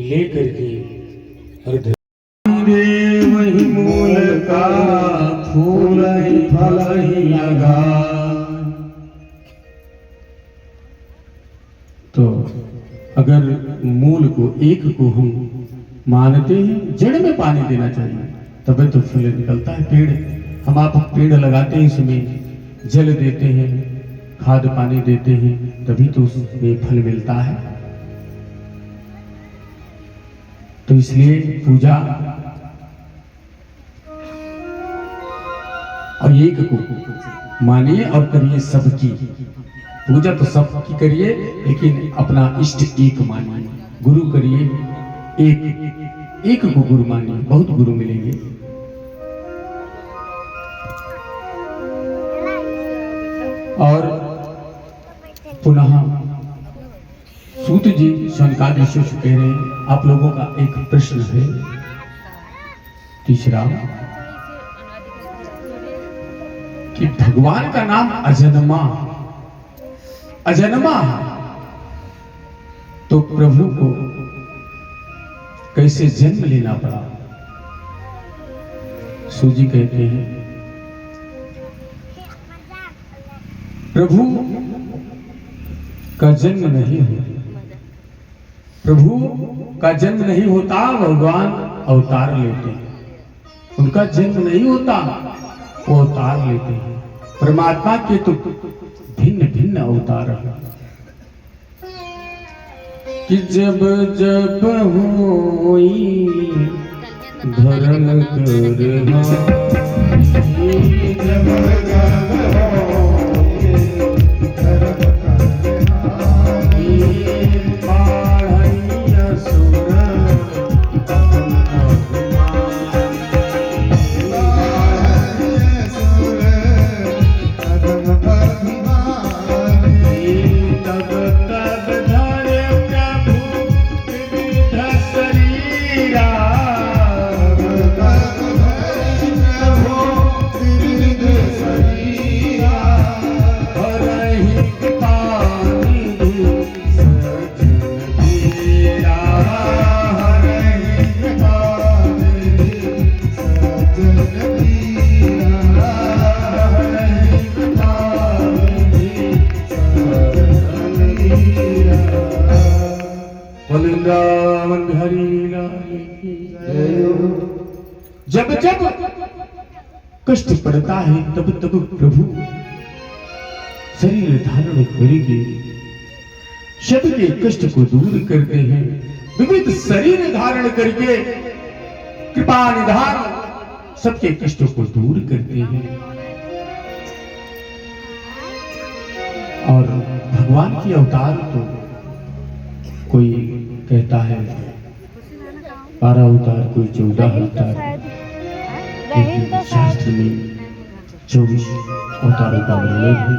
लेकर के और रे वही मूल का फूल ही फल ही आगार। तो अगर मूल को एक को हम मानते हैं, जड़ में पानी देना चाहिए तभी तो फल निकलता है। पेड़ हम आप पेड़ लगाते हैं, इसमें जल देते हैं, खाद पानी देते हैं, तभी तो उसमें फल मिलता है। तो इसलिए पूजा और एक को मानिए और करिए सबकी पूजा। तो सबकी करिए लेकिन अपना इष्ट एक मानिए, गुरु करिए एक को गुरु मानिए, बहुत गुरु मिलेंगे। और पुनः सूत जी शौनकादि शिष्य कह रहे हैं, आप लोगों का एक प्रश्न है तीसरा कि भगवान का नाम अजन्मा अजन्मा है, तो प्रभु को कैसे जन्म लेना पड़ा? सूजी कहते हैं प्रभु का जन्म नहीं होता, प्रभु का जन्म नहीं होता, भगवान अवतार लेते हैं। उनका जन्म नहीं होता, वो अवतार लेते हैं। परमात्मा के तो भिन्न भिन्न अवतार हैं कि जब जब होई धर्म करना, जब जब जब कष्ट पड़ता है तब तब प्रभु शरीर धारण करके सबके कष्ट को दूर करते हैं। विविध शरीर धारण करके कृपा निधान सबके कष्टों को दूर करते हैं। और भगवान की अवतार तो कोई कहता है 12 अवतार, कोई 14 अवतार, लेकिन शास्त्र में 24 अवतारों का वर्णन है।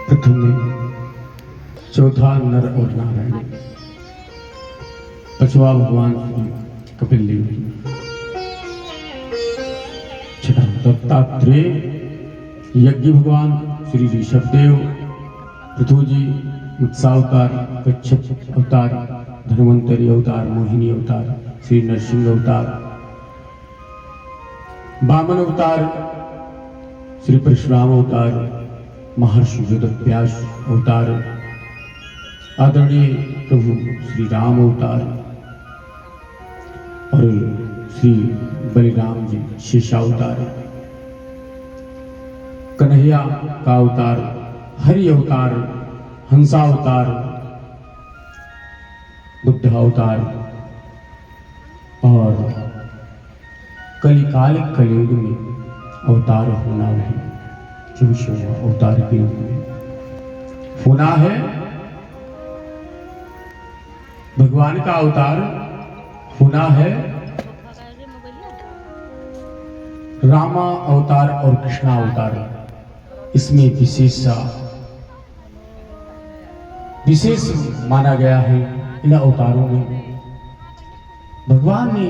प्रथम में चौथा नर और नारायण, पांचवा भगवान कपिल देव, छठा दत्तात्रेय, यज्ञ भगवान श्री ऋषभदेव, पृथु जी उत्सावतार, कच्छप अवतार, धन्वंतरी अवतार, मोहिनी अवतार, श्री नरसिंह अवतार, वामन अवतार, श्री परशुराम अवतार, महर्षि वेदव्यास अवतार, आदरणीय प्रभु श्री राम अवतार और श्री बलिराम जी शेषावतार, कन्हैया का अवतार, हरि अवतार, हंसावतार, बुद्ध अवतार और कलिकाल कलयुग में अवतार होना है, जो अवतार के रूप में होना है। भगवान का अवतार होना है। रामा अवतार और कृष्णा अवतार, इसमें विशेष माना गया है। इन अवतारों में भगवान ने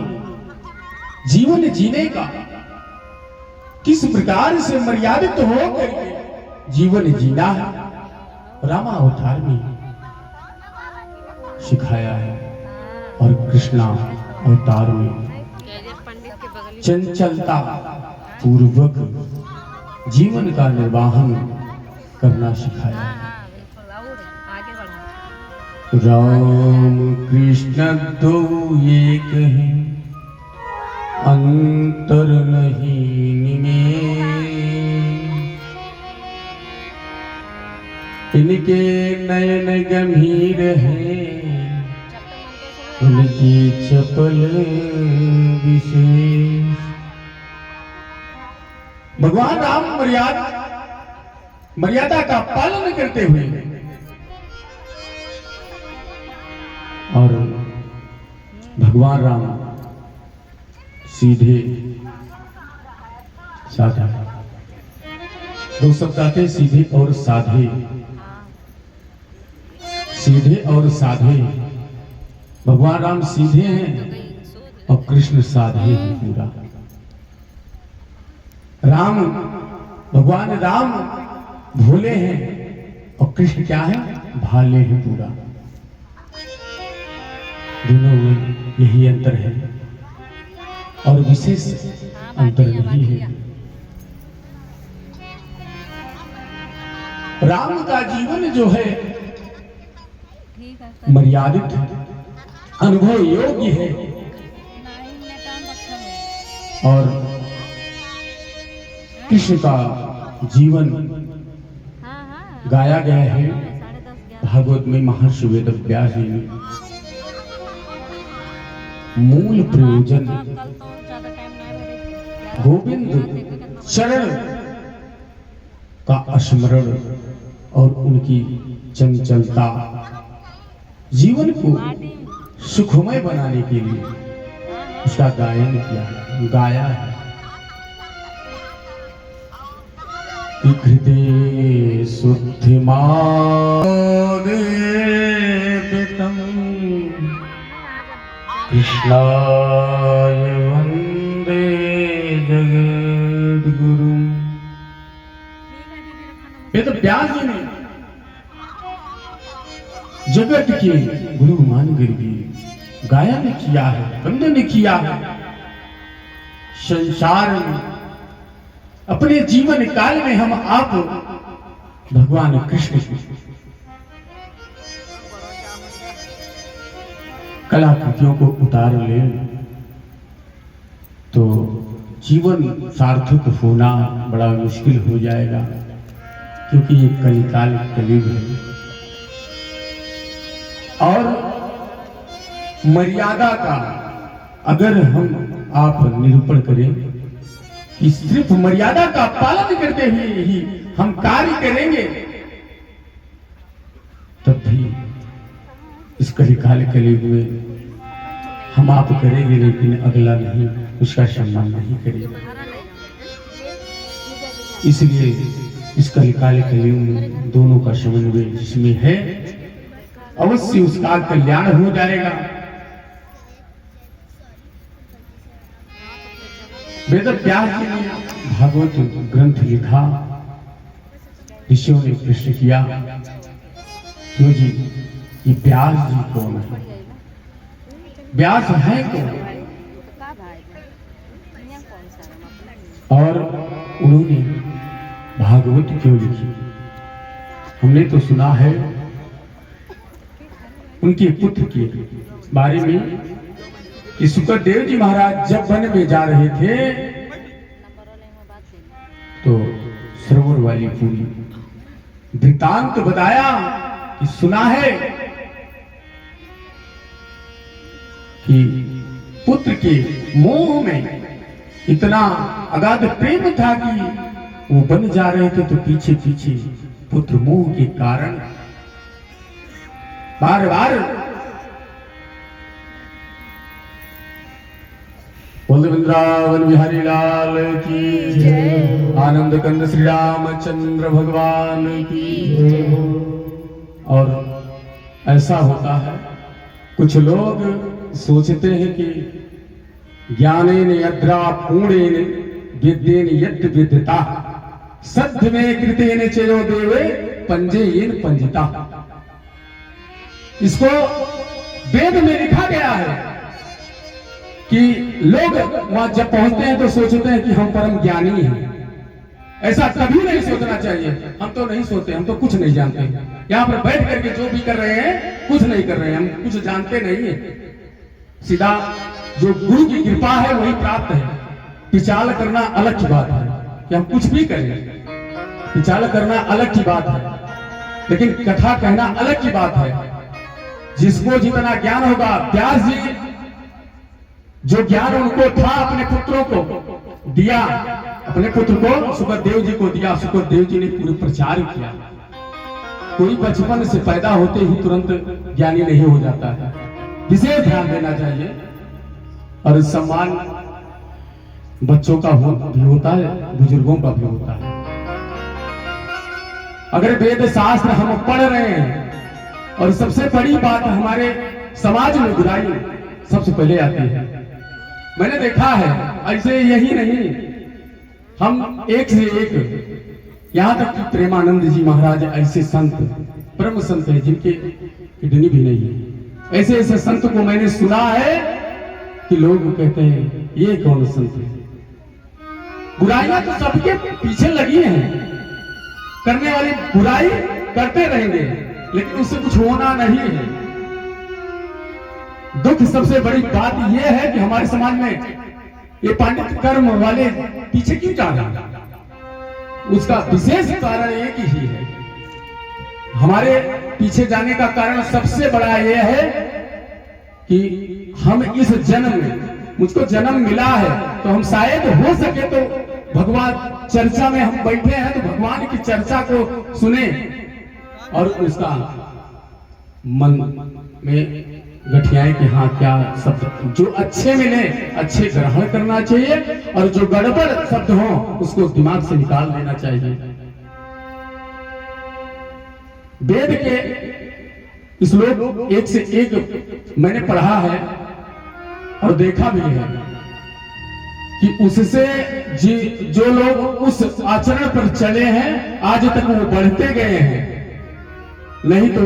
जीवन जीने का किस प्रकार से मर्यादित होकर जीवन जीना है। रामा अवतार में सिखाया है। और कृष्णा अवतार में चंचलता पूर्वक जीवन का निर्वाहन करना सिखाया है। राम कृष्ण दो एक हैं, अंतर नहीं निमें, इनके नयन गंभीर हैं, उनकी चपल विशेष। भगवान राम मर्यादा का पालन करते हुए और भगवान राम सीधे साधा, दो शब्द आते, सीधे और साधे। सीधे और साधे, भगवान राम सीधे हैं और कृष्ण साधे हैं पूरा। भगवान राम भोले हैं और कृष्ण क्या है, भाले हैं पूरा। दोनों में यही अंतर है और विशेष अंतर नहीं है। राम का जीवन जो है मर्यादित है, अनुभव योग्य है और कृष्ण का जीवन गाया गया है भागवत में महर्षि वेद व्यास जी ने। मूल प्रयोजन गोविंद चरण का स्मरण और उनकी चंचलता जीवन को सुखमय बनाने के लिए उसका गायन किया है, गाया है। हृदय शुद्धिमादेवितम् कृष्णाय वंदे जगद्गुरुम्। ये तो व्यास जी ने जगत के गुरु मानकर के गायन किया है, वंदन किया है। संसार में अपने जीवन काल में हम आप भगवान कृष्ण की कलाकृतियों को उतार ले तो जीवन सार्थक होना बड़ा मुश्किल हो जाएगा, क्योंकि ये कलिकाल कलयुग है। और मर्यादा का अगर हम आप निरूपण करें कि सिर्फ मर्यादा का पालन करते हुए ही हम कार्य करेंगे, तब भी इस कलिकाल कलयुग में हम आप करेंगे, लेकिन अगला नहीं, उसका सम्मान नहीं करेगा। इसलिए इस कलिकाल कलयुग में दोनों का समन्वय जिसमें है, अवश्य उसका कल्याण हो जाएगा। वेद व्यास जी ने भागवत ग्रंथ लिखा, ऋषियों ने प्रश्न किया, क्यों जी ये व्यास जी कौन है, व्यास है कौन? और उन्होंने भागवत क्यों लिखी? हमने तो सुना है उनके पुत्र के बारे में कि सुखदेव जी महाराज जब वन में जा रहे थे तो सरोवर वाली पूरी वृत्तांत बताया कि सुना है कि पुत्र के मोह में इतना अगाध प्रेम था कि वो वन जा रहे थे तो पीछे पीछे पुत्र मोह के कारण बार बार बोल वृंदावन बिहारी लाल की जय, आनंद कंद श्री रामचंद्र भगवान की जय। और ऐसा होता है, कुछ लोग सोचते हैं कि ज्ञानेन यद्रा पूर्णेन विद्येन यत् विद्यता सद्ध में कृतेन चयो देवे पंजेयेन पंजिता। इसको वेद में लिखा गया है कि लोग वहां जब पहुंचते हैं तो सोचते हैं कि हम परम ज्ञानी हैं। ऐसा कभी नहीं सोचना चाहिए। हम तो नहीं सोचते, हम तो कुछ नहीं जानते। यहाँ पर बैठ करके जो भी कर रहे हैं कुछ नहीं कर रहे हैं, हम कुछ जानते नहीं है। सीधा जो गुरु की कृपा है वही प्राप्त है। विचार करना अलग की बात है कि हम कुछ भी करें, विचार करना अलग की बात है, लेकिन कथा कहना अलग की बात है। जिसको जितना ज्ञान होगा, व्यास जी जो ज्ञान उनको था अपने पुत्रों को दिया, अपने पुत्र को सुखदेव जी को दिया। सुखदेव जी ने पूरे प्रचार किया। कोई बचपन से पैदा होते ही तुरंत ज्ञानी नहीं हो जाता है, विशेष ध्यान देना चाहिए। और सम्मान बच्चों का भी होता है, बुजुर्गों का भी होता है। अगर वेद शास्त्र हम पढ़ रहे हैं, और सबसे बड़ी बात हमारे समाज में बुराई सबसे पहले आती है। मैंने देखा है, ऐसे यही नहीं, हम एक से एक, यहां तक कि प्रेमानंद जी महाराज ऐसे संत, परम संत है जिनके किडनी भी नहीं है। ऐसे ऐसे संत को मैंने सुना है कि लोग कहते हैं ये कौन संत है। बुराइयां तो सबके पीछे लगी हैं, करने वाले बुराई करते रहेंगे, लेकिन उससे कुछ होना नहीं है। दुख सबसे बड़ी बात यह है कि हमारे समाज में ये पांडित कर्म वाले पीछे क्यों जा रहे हैं। उसका विशेष कारण एक ही है। हमारे पीछे जाने का कारण सबसे बड़ा यह है कि हम इस जन्म में, मुझको जन्म मिला है तो हम शायद हो सके तो भगवान चर्चा में हम बैठे हैं तो भगवान की चर्चा को सुने और उसका मन में गठियाए कि हाँ क्या शब्द जो अच्छे मिले अच्छे ग्रहण करना चाहिए, और जो गड़बड़ शब्द हो उसको दिमाग से निकाल देना चाहिए। वेद के श्लोक एक से एक मैंने पढ़ा है और देखा भी है कि उससे जो लोग उस आचरण पर चले हैं आज तक वो बढ़ते गए हैं। नहीं तो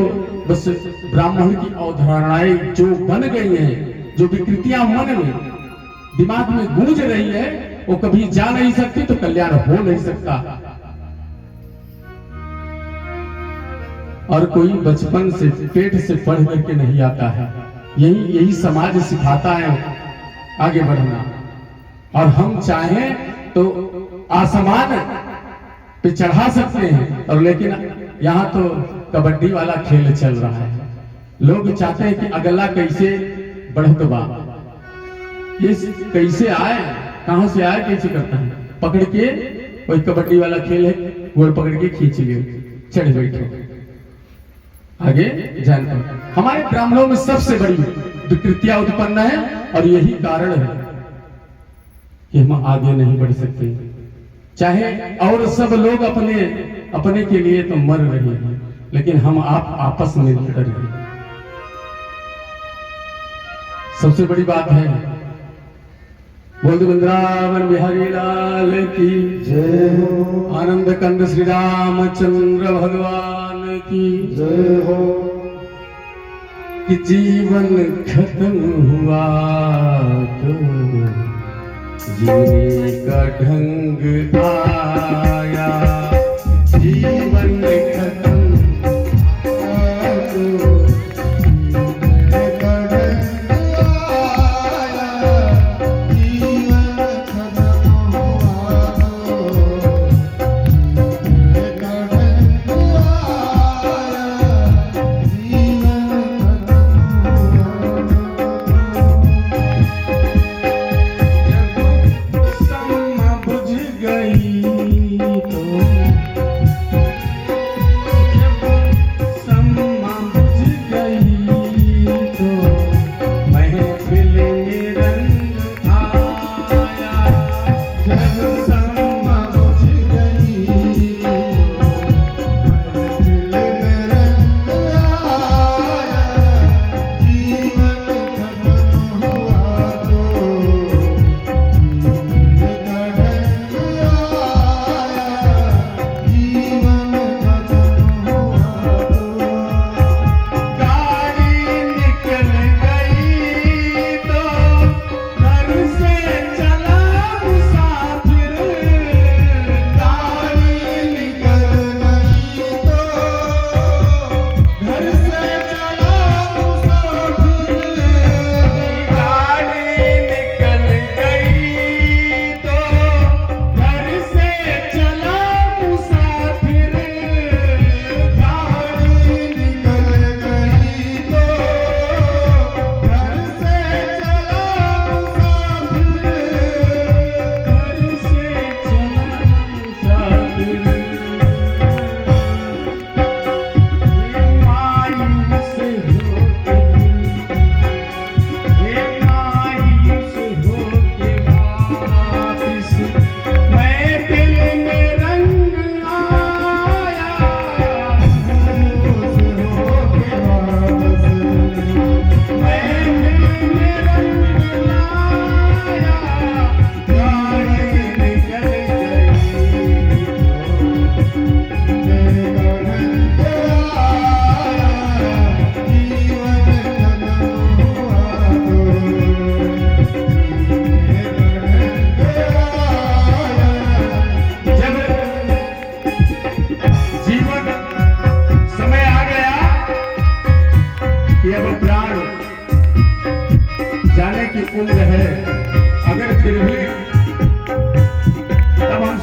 बस ब्राह्मण की अवधारणाएं जो बन गई हैं, जो विकृतियां मन में दिमाग में गूंज रही है, वो कभी जा नहीं सकती, तो कल्याण हो नहीं सकता। और कोई बचपन से पेट से पढ़ करके नहीं आता है। यही समाज सिखाता है आगे बढ़ना। और हम चाहें तो आसमान पे चढ़ा सकते हैं, और लेकिन यहाँ तो कबड्डी वाला खेल चल रहा है। लोग चाहते हैं कि अगला कैसे बढ़त बा, ये कैसे आए, कहां से आए, कैसे करता है, पकड़ के कोई कबड्डी वाला खेल है, गोल पकड़ के खींच लियो, चढ़ बैठो, आगे जान। हमारे ब्राह्मणों में सबसे बड़ी विकृतियां उत्पन्न है, और यही कारण है कि हम आगे नहीं बढ़ सकते। चाहे और सब लोग अपने के लिए तो मर रहे हैं, लेकिन हम आपस में लड़ रहे हैं। सबसे बड़ी बात है, बोल वृंदावन बिहारी लाल की जय हो, आनंद कंद श्री रामचंद्र भगवान की जय हो। कि जीवन खत्म हुआ तो जीने का ढंग आया, जीवन खत्म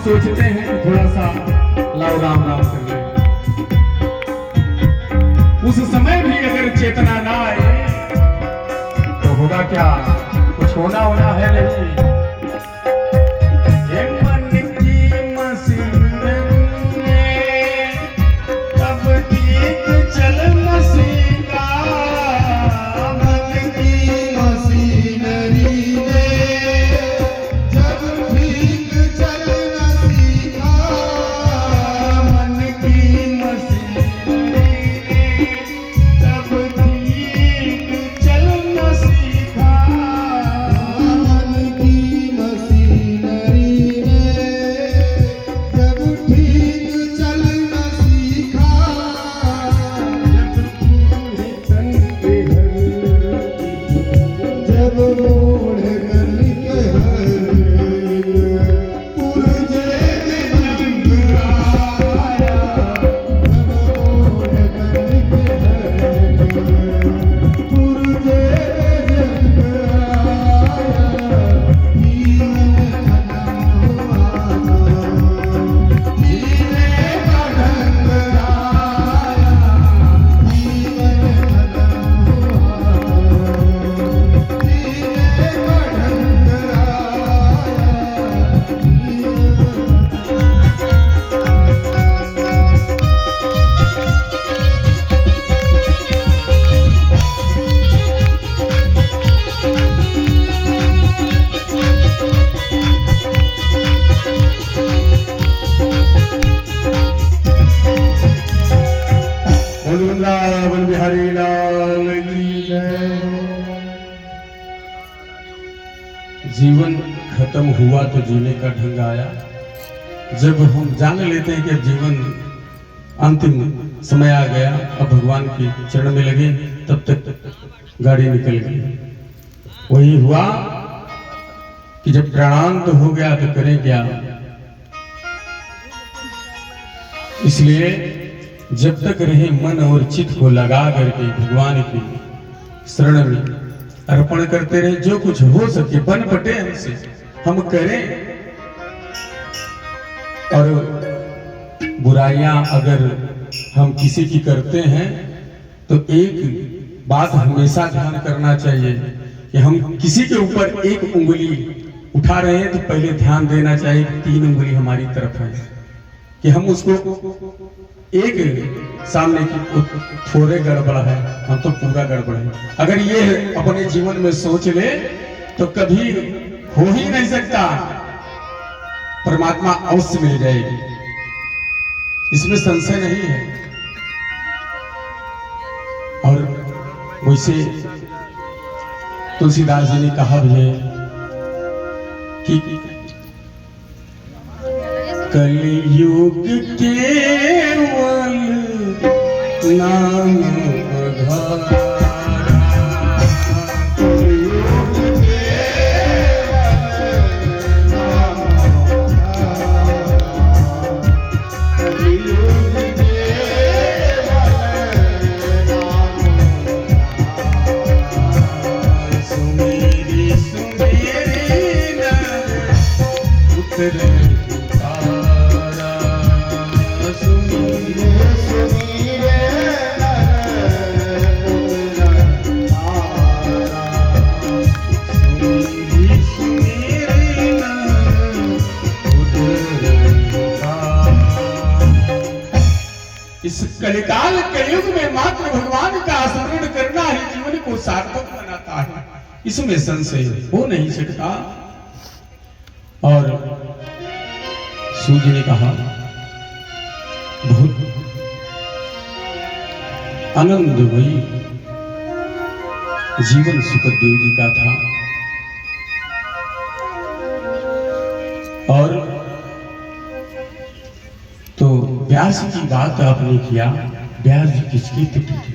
सोचते हैं कि थोड़ा सा लाओ राम राम कर ले। उस समय भी अगर चेतना ना आए तो होगा क्या? कुछ होना होना है नहीं। ये मन की मशीनरी तब ठीक चल मसीहा, मन की मशीनरी जब ठीक चलना सीखा, मन की मशीनरी तब ठीक चलना सीखा, मन की मशीनरी जब ठीक चलना सीखा, जब बूढ़े तन के जब बूढ़ गल के पुरजे में जंग आया, बूढ़ गल के पुरजे जंग आया, जीवन खत्म हुआ तो जीने का ढंग आया, जीवन खत्म हुआ तो जीने का ढंग वृंदावन बिहारी लाल की जय। जीवन खत्म हुआ तो जीने का ढंग आया। जब हम जान लेते हैं कि अब जीवन अंतिम समय आ गया, अब भगवान के चरण में लगे, तब तक गाड़ी निकल गई। वही हुआ कि जब प्राणांत हो गया तो करें क्या? इसलिए जब तक रहे मन और चित्त को लगा करके भगवान की शरण में अर्पण करते रहे, जो कुछ हो सके बन पटे हमसे हम करें। और बुराइयां अगर हम किसी की करते हैं तो एक बात हमेशा ध्यान करना चाहिए कि हम किसी के ऊपर एक उंगली उठा रहे हैं तो पहले ध्यान देना चाहिए कि 3 उंगली हमारी तरफ है, कि हम उसको एक सामने की थोड़े गड़बड़ है, हम तो पूरा गड़बड़ है। अगर ये अपने जीवन में सोच ले तो कभी हो ही नहीं सकता, परमात्मा अवश्य मिल जाएगी, इसमें संशय नहीं है। और वैसे तुलसीदास जी ने कहा भी है कि कलयुग केवल नाम आधारा, सुमेरी सुमेरी नर उतरे तारा, सुमेरी सुनीरे नर इस कलिकाल कलयुग में मात्र भगवान का स्मरण करना ही जीवन को सार्थक बनाता है, इसमें संशय हो नहीं सकता। और सूर्य ने कहा, बहुत आनंदमयी जीवन सुखदेव जी का था। और तो व्यास की बात आपने किया, व्यास जी किसके पुत्र थे?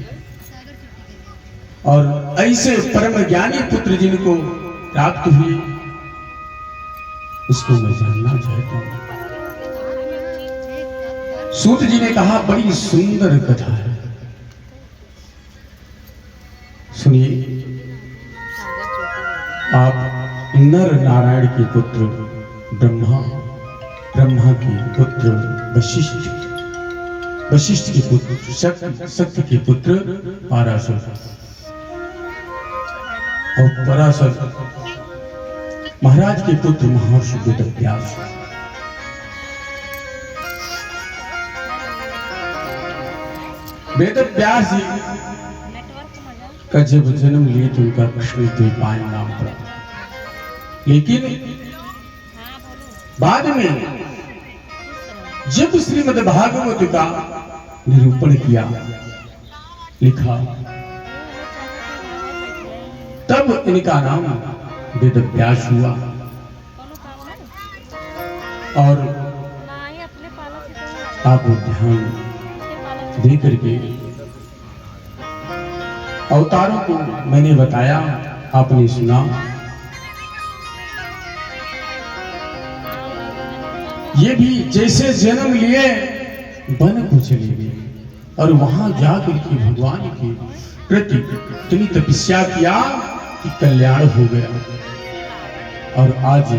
और ऐसे परम ज्ञानी पुत्र जिनको प्राप्त हुए, उसको मैं जानना चाहता हूं। सूत जी ने कहा, बड़ी सुंदर कथा है, सुनिए। आप नर नारायण के पुत्र ब्रह्मा, ब्रह्मा के पुत्र वशिष्ठ, वशिष्ठ के पुत्र शक्ति, शक्ति के पुत्र पराशर, और पराशर महाराज के पुत्र महर्षि वेदव्यास। वेदव्यास जी का जब जन्म लिए तो उनका कृष्णद्वैपायन नाम पड़ा, लेकिन बाद में जब श्रीमद् भागवत का निरूपण किया, लिखा, तब इनका नाम वेदव्यास हुआ। और आप ध्यान दे करके अवतारों को मैंने बताया, आपने सुना। ये भी जैसे जन्म लिए वन को चले गए और वहां जाकर के भगवान के प्रति इतनी तपस्या किया कि कल्याण हो गया, और आज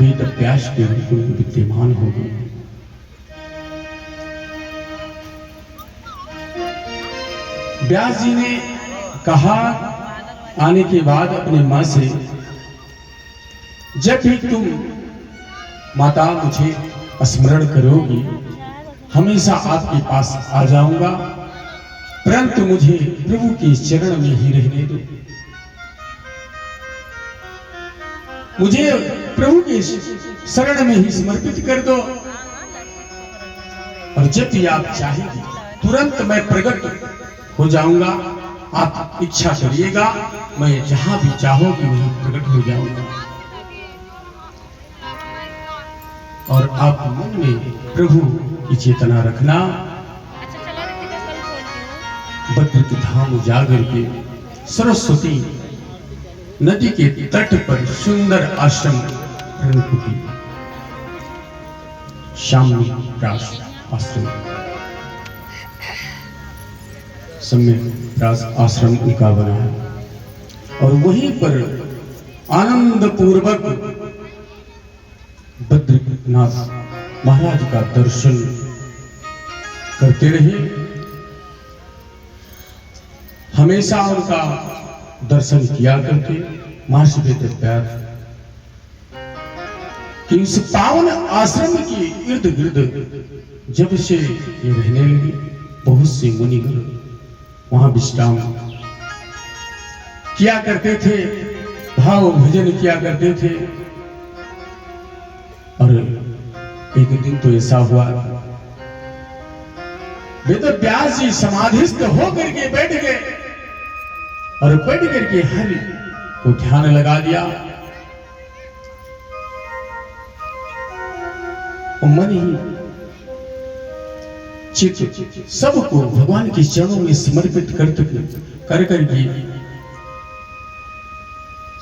वेदव्यास के रूप में विद्यमान हो गए। व्यास जी ने कहा आने के बाद अपने मां से, जब भी तुम माता मुझे स्मरण करोगी, हमेशा आपके पास आ जाऊंगा, परंतु मुझे प्रभु के चरण में ही रहने दो। मुझे प्रभु के शरण में ही समर्पित कर दो, और जब भी आप चाहेंगे तुरंत मैं प्रकट हो जाऊंगा। आप इच्छा करिएगा, मैं जहां भी चाहोगी वहीं प्रकट हो जाऊंगा। और आप मन में प्रभु की चेतना रखना। बद्रिक धाम जाकर के सरस्वती नदी के तट पर सुंदर आश्रम रणकुटी, शामनी प्रास आश्रम, समय प्रास आश्रम उनका बना है। और वहीं पर आनंद पूर्वक बद्रीनाथ महाराज का दर्शन करते रहे। हमेशा उनका दर्शन किया करके महर्षि वेदव्यास कि उस पावन आश्रम के इर्द गिर्द जब से ये रहने लगे, बहुत से मुनिगण वहां विश्राम किया करते थे, भाव भजन किया करते थे। और एक दिन तो ऐसा हुआ, वेदव्यास जी समाधिस्थ होकर के बैठ गए और बैठ करके हरि को ध्यान लगा दिया। और मन ही चित्त सबको भगवान के चरणों में समर्पित कर करके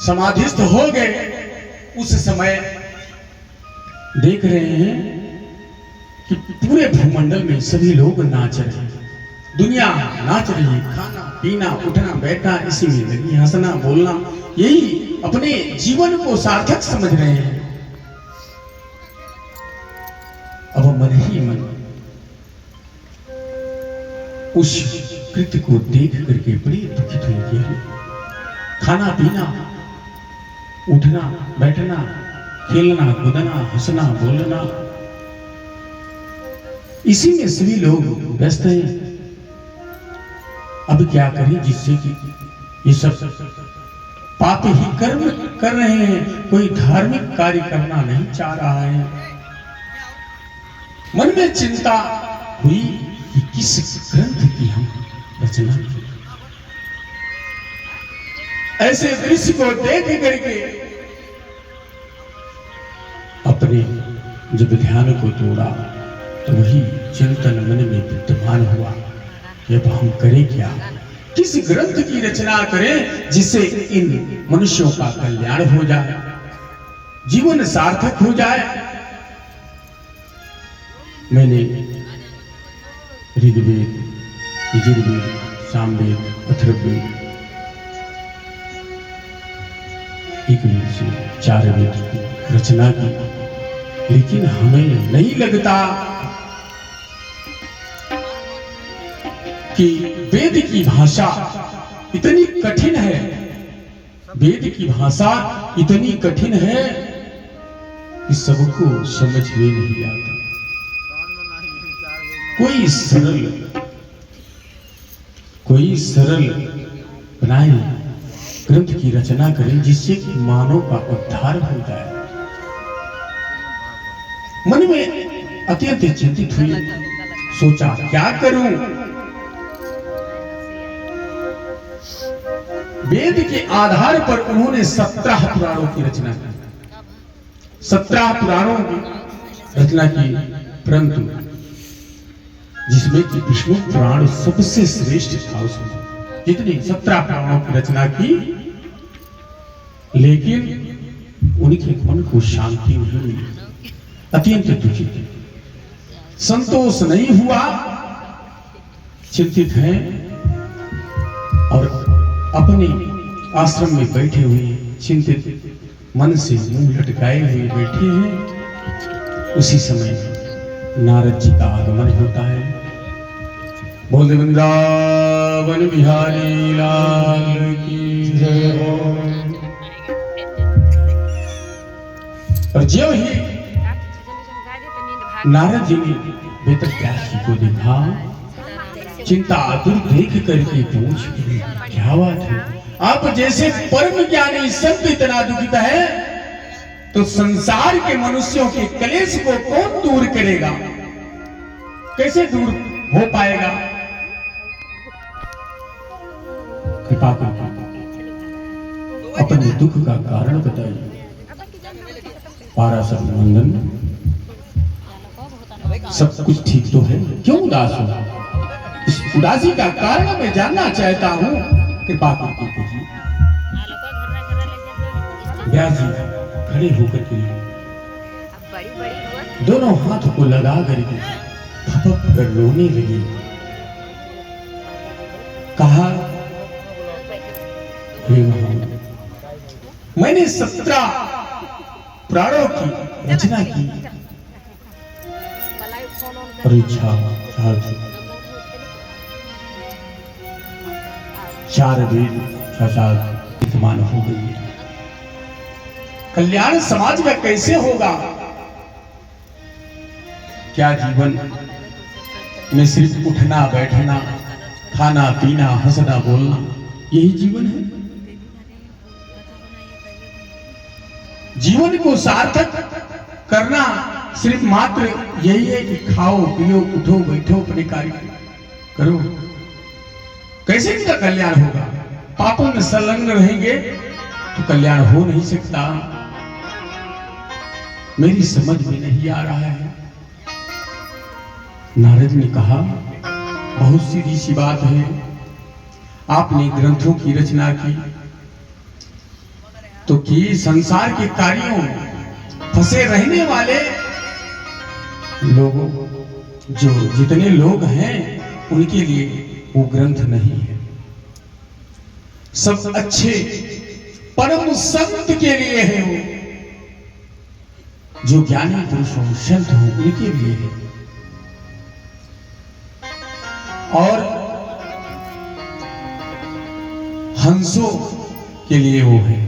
समाधिस्थ हो गए। उस समय देख रहे हैं कि पूरे भूमंडल में सभी लोग नाच रहे हैं, दुनिया नाच रही है, खाना पीना उठना बैठना इसी में लगी, हंसना बोलना, यही अपने जीवन को सार्थक समझ रहे हैं। अब मन ही मन उस कृत्य को देख करके बड़ी दुखित हुई कि खाना पीना उठना बैठना खेलना कूदना हंसना बोलना इसी में सभी लोग व्यस्त हैं। अब क्या करें जिससे कि ये सब पाप ही कर्म कर रहे हैं, कोई धार्मिक कार्य करना नहीं चाह रहा है। मन में चिंता हुई कि किस ग्रंथ की हम रचना करें। ऐसे दृश्य को देख करके अपने जब ध्यान को तोड़ा तो वही चिंतन मन में विद्यमान हुआ कि अब हम करें क्या, किस ग्रंथ की रचना करें जिससे इन मनुष्यों का कल्याण हो जाए, जीवन सार्थक हो जाए। मैंने ऋग्वेद, यजुर्वेद, सामवेद, अथर्ववेद, एक वेद से 4 वेद की रचना की, लेकिन हमें नहीं लगता कि वेद की भाषा इतनी कठिन है, वेद की भाषा इतनी कठिन है कि सबको समझ में नहीं आता। कोई सरल बनाए ग्रंथ की रचना करें जिससे कि मानव का उद्धार हो जाए। मन में अत्यंत चिंतित हुई, सोचा क्या करूं। वेद के आधार पर उन्होंने 17 पुराणों की रचना की, 17 पुराणों की रचना की, परंतु जिसमें कि विष्णु पुराण सबसे श्रेष्ठ था। उसमें जितनी 17 पुराणों की रचना की, लेकिन उनके मन को शांति नहीं मिली, अत्यंत दुखी थे, संतोष नहीं हुआ, चिंतित हैं और अपने आश्रम में बैठे हुए चिंतित मन से मुंह लटकाए हुए बैठे हैं। उसी समय नारद जी का आगमन होता है। बोल वृंदावन बिहारी लाल की जय हो। और जो ही नारद जी ने वेदव्यास जी को देखा, चिंता आतुर देख करके पूछ, क्या बात है? आप जैसे परम ज्ञानी संत इतना दुखित है तो संसार के मनुष्यों के कलेश को कौन दूर करेगा? कैसे दूर हो पाएगा? कृपा करके अपने दुख का कारण बताइए। पाराशर नंदन, सब कुछ ठीक तो है, क्यों उदास हो? इस उदासी का कारण मैं जानना चाहता हूँ, कृपा करके कहिए। व्यास जी खड़े होकर के दोनों हाथ को लगा करके थपक कर रोने लगे। कहा, हे महाराज, मैंने 17 पुराणों की रचना की, परीक्षा 4 वेद साक्षात विद्यमान हो गई। कल्याण समाज में कैसे होगा? क्या जीवन में सिर्फ उठना बैठना, खाना पीना, हंसना बोलना, यही जीवन है? जीवन को सार्थक करना सिर्फ मात्र यही है कि खाओ पियो उठो बैठो अपने कार्य करो? कैसे इनका कल्याण होगा? पापों में संलग्न रहेंगे तो कल्याण हो नहीं सकता। मेरी समझ में नहीं आ रहा है। नारद ने कहा, बहुत सीधी सी बात है, आपने ग्रंथों की रचना की तो कि संसार के कार्यों में फंसे रहने वाले लोगों, जो जितने लोग हैं उनके लिए वो ग्रंथ नहीं है। सब अच्छे परम संत के लिए है, वो जो ज्ञानी पुरुष हो, संत हो, उनके लिए है। और हंसों के लिए वो है।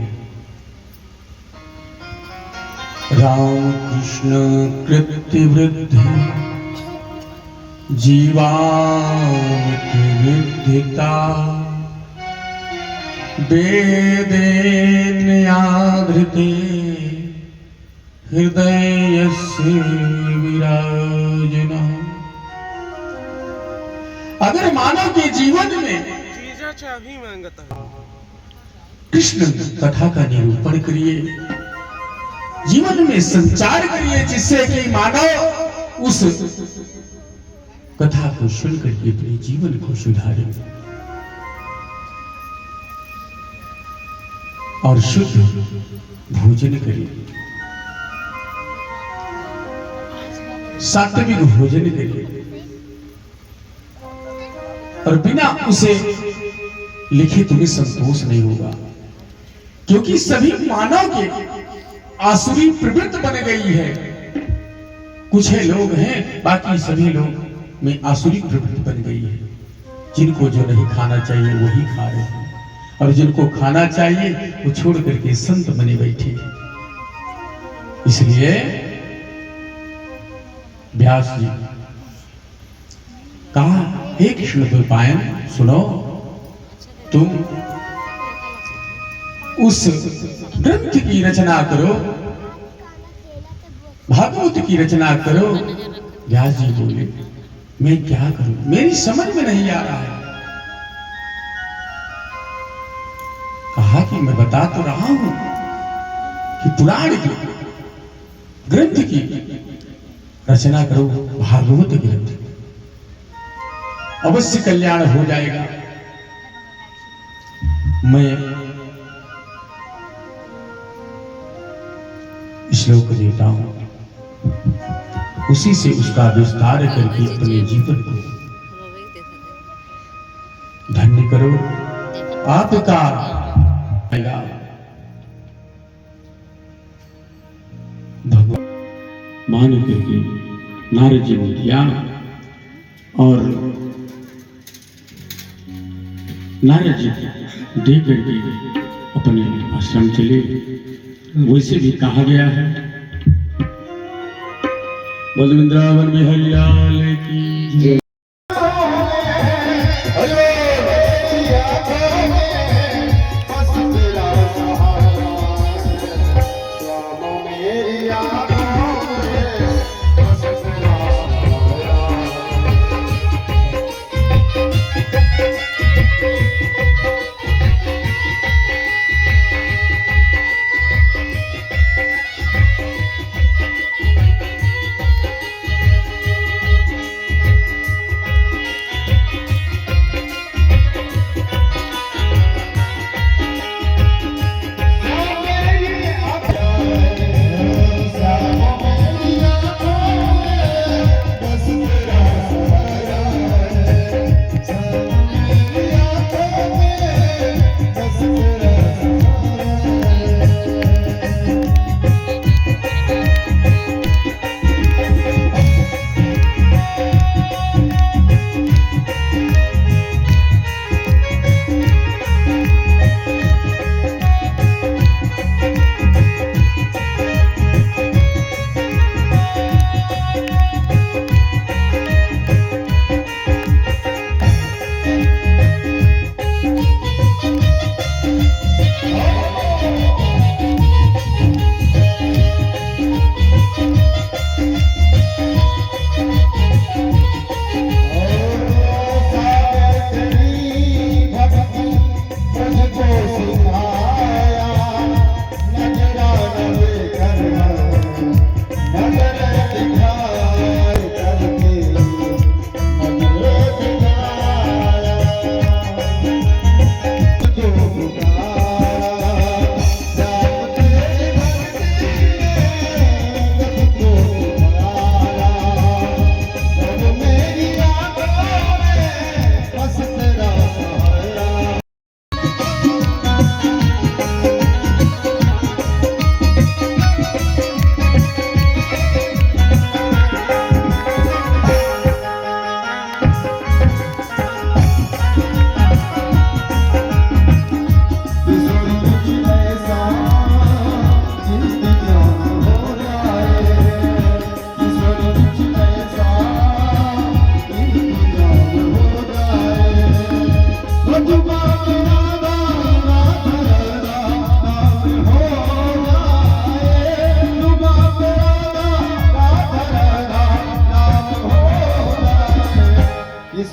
राम कृष्ण कृत्य वृद्धि जीवामित विद्धिता वेदेन्याधृते हृदयस्य विराजना। अगर मानव के जीवन में कृष्ण कथा का निरूपण करिए, जीवन में संचार करिए, जिससे कि मानव उस कथा को सुनकर के अपने जीवन को सुधारे और शुद्ध भोजन करे, सात्विक भोजन करे और बिना उसे लिखे तुम्हें संतोष नहीं होगा, क्योंकि सभी मानव के आसुरी प्रवृत्ति बन गई है। कुछ है लोग हैं, बाकी सभी लोग में आसुरी प्रवृत्ति बन गई है। जिनको जो नहीं खाना चाहिए वही खा रहे हैं और जिनको खाना चाहिए वो छोड़ करके संत बने बैठे हैं। इसलिए व्यास जी कहा, हे कृष्ण द्वैपायन सुनो, तुम उस ग्रंथ की रचना करो, भागवत की रचना करो। व्यास जी बोले, मैं क्या करूं, मेरी समझ में नहीं आ रहा है। कहा कि मैं बता तो रहा हूं कि पुराण की ग्रंथ की रचना करो, भागवत ग्रंथ, अवश्य कल्याण हो जाएगा। मैं श्लोक देता हूं, उसी से उसका विस्तार करके अपने जीवन को धन्य करो। आपका भगवान मान करके नारद जी ने दिया और नारद जी दे करके अपने आश्रम चले। वैसे भी कहा गया है, बलवृंदावन बिहारी लाल की जय।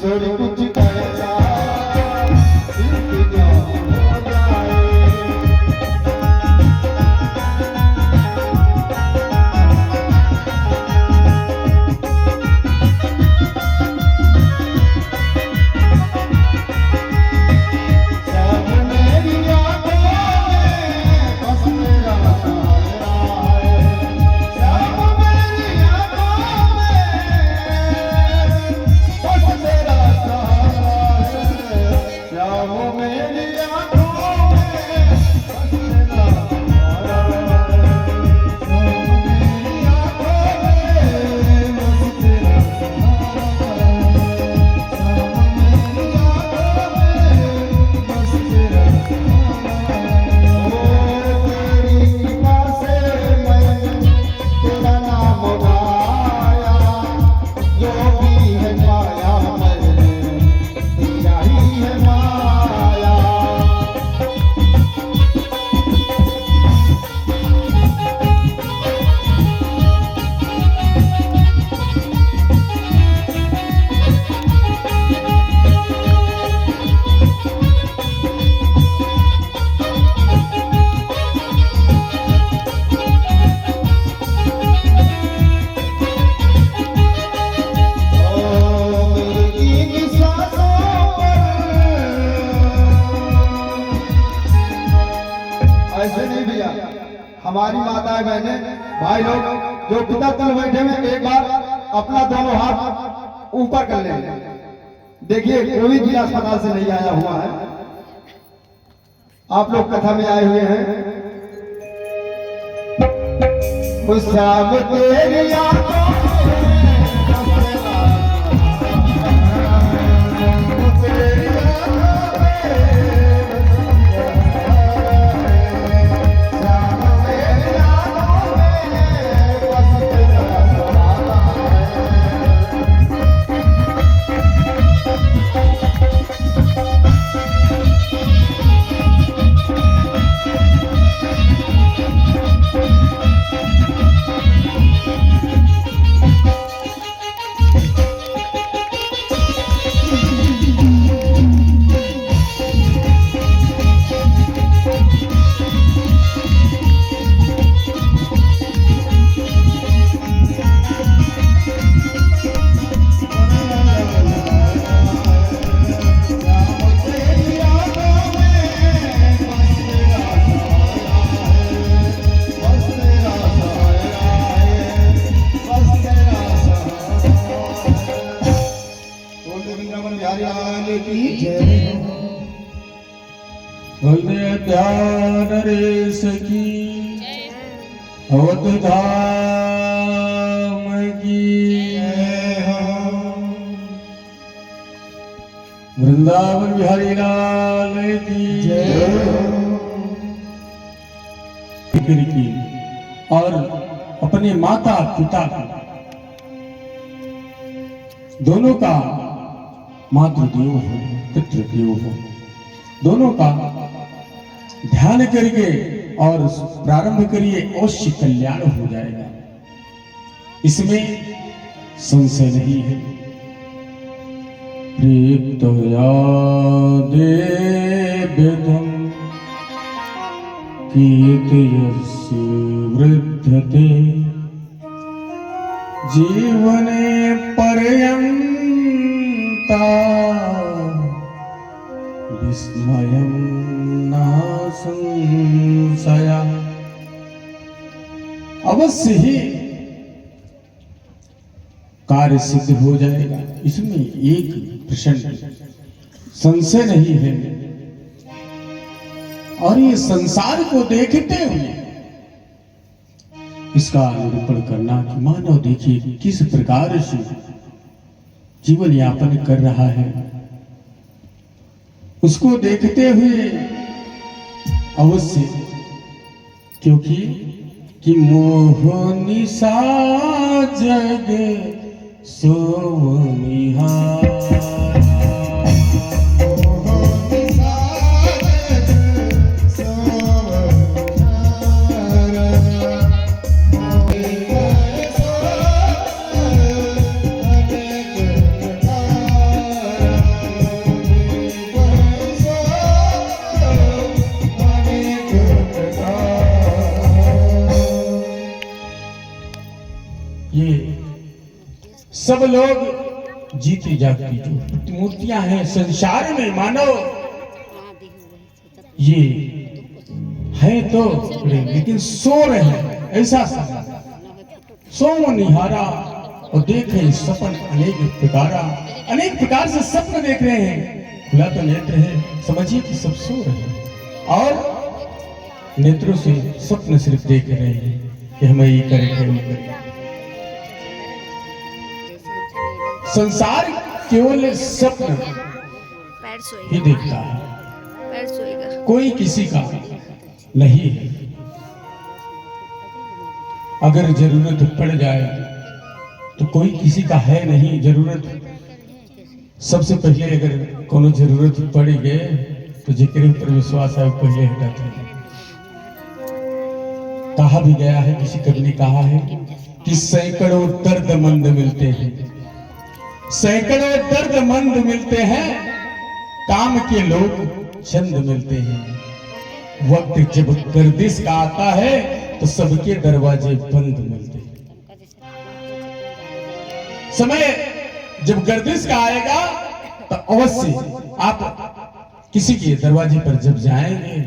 थोड़ी कुछ ऐसा इंतजाम हो जाए। सब मेरी आंखों में बस तेरा सहारा है। सब मेरी आंखों में बस तेरा सहारा है। सब मेरी आंखों में बस तेरा सहारा है। सब मेरी आंखों में बस तेरा सहारा है। सब मेरी आंखों में बस तेरा सहारा है। ओ तेरी कृपा से मैंने तेरा नाम गाया। जो भी है पाया मैंने तेरा ही है माया। ऐसे नहीं भैया, हमारी माताएं बहनें भाई लोग जो पिता तल बैठे में एक बार अपना दोनों हाथ ऊपर कर लें। देखिए कोई जिला अस्पताल से नहीं आया हुआ है, आप लोग कथा में आए हुए हैं। उस श्याम तेरी आंखों बोलते ध्यान रे सखी अवध धाम की वृंदावन बिहारी लाल की फिक्र की और अपने माता पिता का दोनों का मातृदेव हो पितृदेव हो दोनों का ध्यान करिए और प्रारंभ करिए, अवश्य कल्याण हो जाएगा, इसमें संशय नहीं है। प्रीतया देव्यतम कीर्तयस्य वृद्धते जीवने पर्यन्ता विस्मयं न संशया। अवश्य ही कार्य सिद्ध हो जाएगा, इसमें एक प्रश्न संशय नहीं है। और ये संसार को देखते हुए इसका निरूपण करना कि मानव देखिए किस प्रकार से जीवन यापन कर रहा है, उसको देखते हुए अवश्य, क्योंकि कि मोह निशा जग सोनिहार सब लोग जीती जागती जो मूर्तियां हैं संसार में, मानो ये है तो लेकिन सो रहे हैं, ऐसा सो निहारा और देखे सपन अनेक प्रकारा, अनेक प्रकार से सपन देख रहे हैं। खुला तो नेत्र है, समझिए कि सब सो रहे हैं और नेत्रों से स्वप्न सिर्फ देख रहे हैं कि हमें ये करें वो करें। संसार केवल स्वप्न ही देखता है, कोई किसी का नहीं है। अगर जरूरत पड़ जाए तो कोई किसी का है नहीं। जरूरत सबसे पहले अगर कोनो जरूरत पड़ गए तो जिक्र ऊपर विश्वास है वो पहले हटाते हैं। कहा भी गया है, किसी कवि ने कहा है कि सैकड़ों दर्दमंद मिलते हैं, सैकड़ों दर्दमंद मिलते हैं, काम के लोग चंद मिलते हैं। वक्त जब गर्दिश का आता है तो सबके दरवाजे बंद मिलते हैं। समय जब गर्दिश का आएगा तो अवश्य आप किसी के दरवाजे पर जब जाएंगे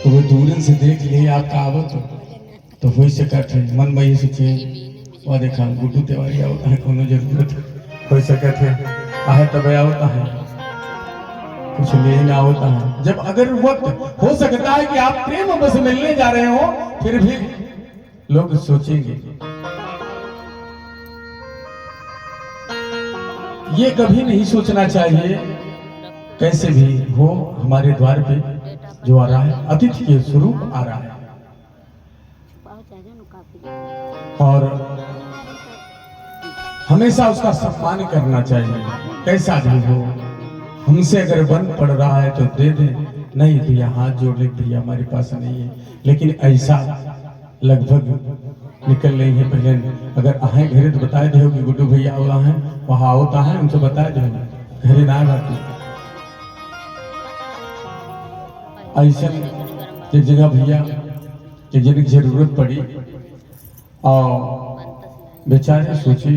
तो वो दूर से देख ले आपका आवत तो हो सकत है मन में ये सोचे वह देखा गुड्डू तिवारी आवता है, कोनो जरूरत हो सकत है आहे तब आवता है, कुछ लेने आवता है। जब अगर वक्त हो सकता है कि आप प्रेम बस मिलने जा रहे हो, फिर भी लोग सोचेंगे। ये कभी नहीं सोचना चाहिए, कैसे भी हो हमारे द्वार पे जो आ रहा है अतिथि के स्वरूप आ रहा है और हमेशा उसका सम्मान करना चाहिए। कैसा भी हो, हमसे अगर बन पड़ रहा है तो दे दे, नहीं भैया हाथ जोड़ ले भैया हमारे पास नहीं है। लेकिन ऐसा लगभग निकल रही है। पहले अगर आहे घरे तो बताए दे कि गुड्डू भैया आवला है, वहां होता है उनसे बताए दे, घरे ना बाकी ऐसा एक जगह भैया एक जगह जरूरत पड़ी और बेचारे सोचे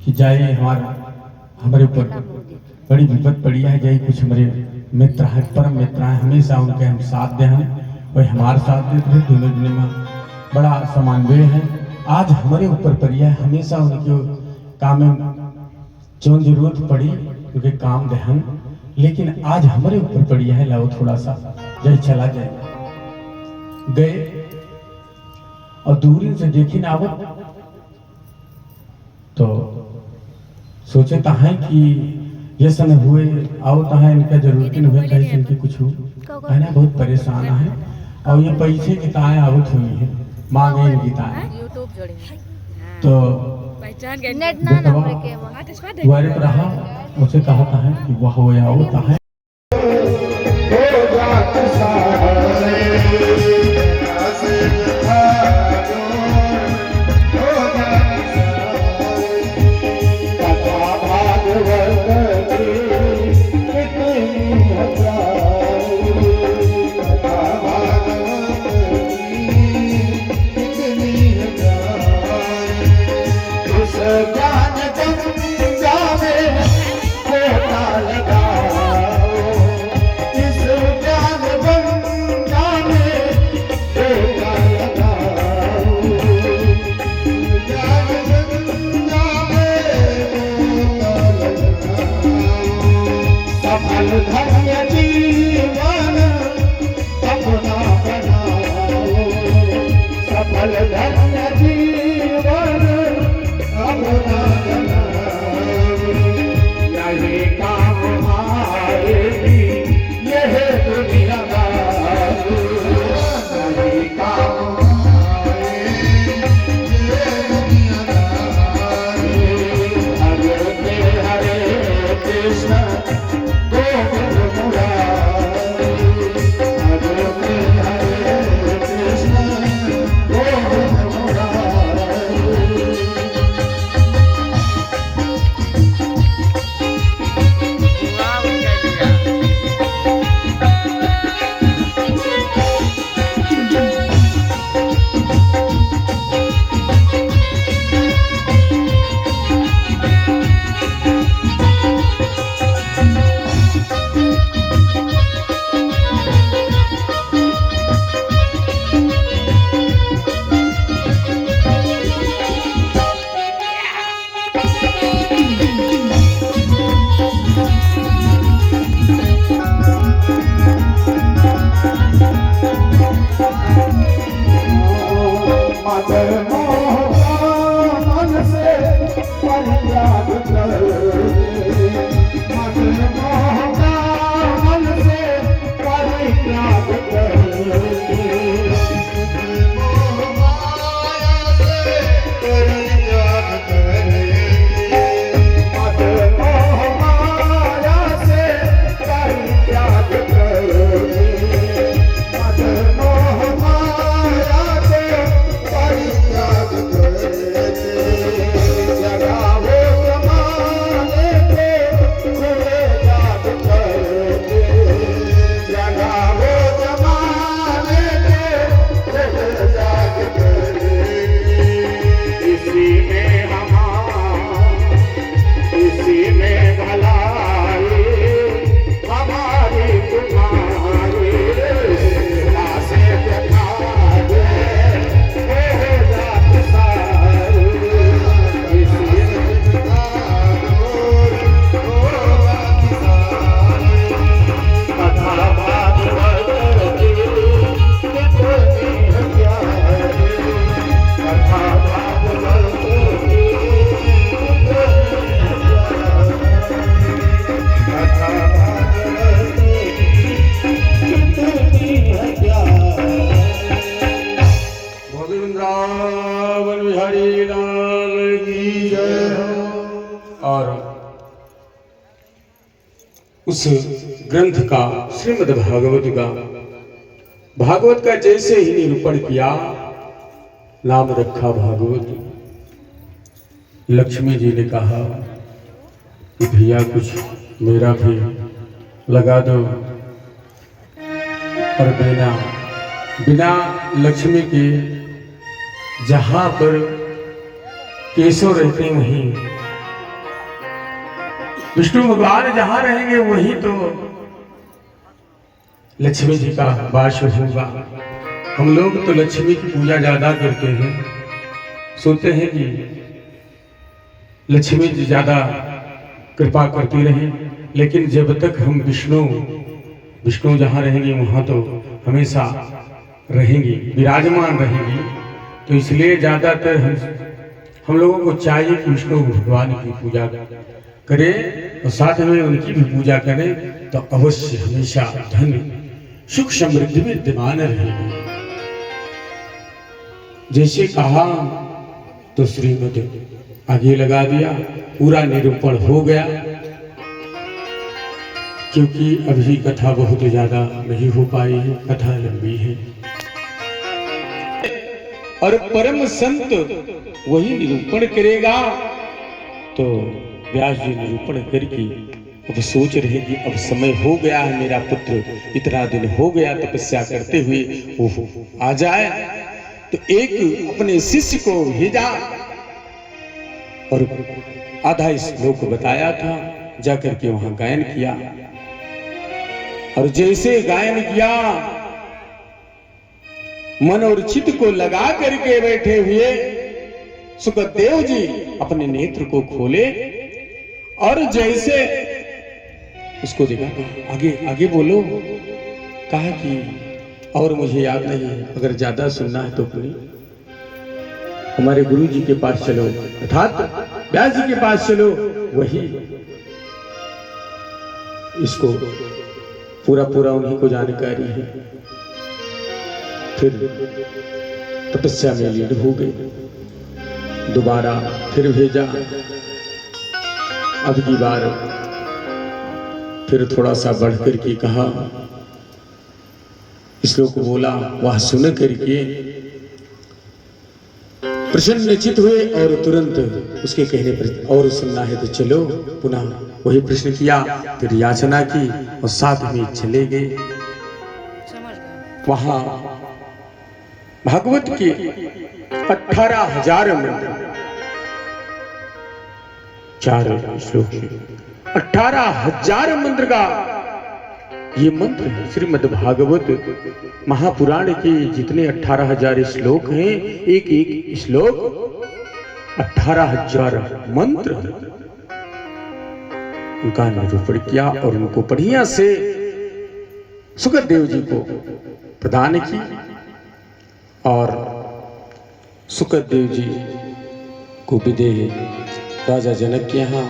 कि जाइए हमारे ऊपर बड़ी विपद पड़ी है, जाइए कुछ हमारे मित्र है, परम मित्र है, हमेशा उनके हम साथ दे हैं, वही हमारे साथ देते हैं। दोनों जने में बड़ा समन्वय है। आज हमारे ऊपर पड़ी है, हमेशा उनके काम में जो जरूरत पड़ी उनके काम दहन, लेकिन आज हमारे ऊपर पड़ी है, लाओ थोड़ा सा जाए चला जाए। गए और दूरी से देखी ना आवत तो सोचे है कि ये समय हुए आओ है इनका जरूरत नहीं हुए, कहीं इनकी कुछ हो है ना, बहुत परेशान है और ये पैसे की ताएं आवत हुई है, मांगे इनकी ताएं तो द्वारे पर रहा, उसे कहा है कि वह हो आओ है उस ग्रंथ का, श्रीमद् भागवत का जैसे ही निरूपण किया, नाम रखा भागवत। लक्ष्मी जी ने कहा कि भैया कुछ मेरा भी लगा दो, और बिना लक्ष्मी के जहां पर केशव रहते वहीं विष्णु भगवान जहां रहेंगे वहीं तो लक्ष्मी जी का वास होगा। हम लोग तो लक्ष्मी की पूजा ज्यादा करते हैं, सोचते हैं कि लक्ष्मी जी ज्यादा कृपा करती रहे, लेकिन जब तक हम विष्णु जहां रहेंगे वहां तो हमेशा रहेंगी, विराजमान रहेंगी। तो इसलिए ज्यादातर हम लोगों को चाहिए कि विष्णु भगवान की पूजा करें और साथ में उनकी भी पूजा करें, तो अवश्य हमेशा धन सुख समृद्धि विद्यमान रहेगी। जैसे कहा तो श्रीमद् आगे लगा दिया, पूरा निरूपण हो गया, क्योंकि अभी कथा बहुत ज्यादा नहीं हो पाई है, कथा लंबी है और परम संत वही निरूपण करेगा। तो व्यास जी निरूपण करके अब सोच रहे कि अब समय हो गया है, मेरा पुत्र इतना दिन हो गया तपस्या करते हुए वो आ जाए। तो एक अपने शिष्य को भेजा और आधा श्लोक बताया था, जाकर के वहां गायन किया। और जैसे गायन किया, मन और चित्त को लगा करके बैठे हुए सुखदेव जी अपने नेत्र को खोले और जैसे उसको देखा, आगे आगे बोलो, कहा कि और मुझे याद नहीं है, अगर ज्यादा सुनना है तो अपनी हमारे गुरु जी के पास चलो, अर्थात व्यास जी के पास चलो, वही इसको पूरा उन्हीं को जानकारी है। फिर तपस्या में लीन हो गई, दोबारा फिर भेजा, अब की बार फिर थोड़ा सा बढ़ करके कहा, श्लोक बोला, वह सुन करके प्रसन्न चित हुए और तुरंत उसके कहने पर और सुनना है तो चलो, पुनः वही प्रश्न किया, फिर याचना की और साथ में चले गए। वहां भागवत के 18,000 मंत्र, 4 श्लोक, 18,000 मंत्र का ये मंत्र है। श्रीमद् भागवत महापुराण के जितने 18,000 श्लोक हैं, एक एक श्लोक 18,000 मंत्र उनका निरूपण किया और उनको बढ़िया से सुखदेव जी को प्रदान की। और सुखदेव जी को विदेह राजा जनक के यहाँ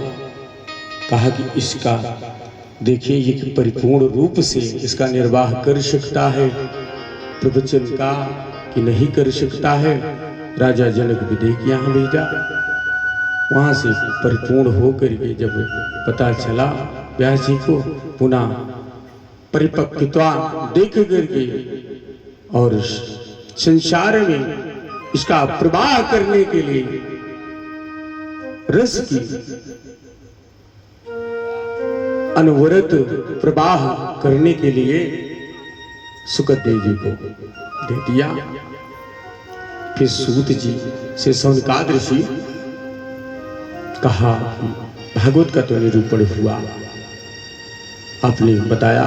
कहा कि इसका देखिए ये परिपूर्ण रूप से इसका निर्वाह कर सकता है प्रवचन का कि नहीं कर सकता है। राजा जनक विदेह के यहाँ भेजा। वहां से परिपूर्ण होकर के जब पता चला व्यास जी को पुनः परिपक्वता देख करके और संसार में इसका प्रवाह करने के लिए रस की अनवरत प्रवाह करने के लिए सुखदेव जी को दे दिया। फिर सूत जी से सौनकाद ऋषि कहा भागवत का तो निरूपण हुआ आपने बताया,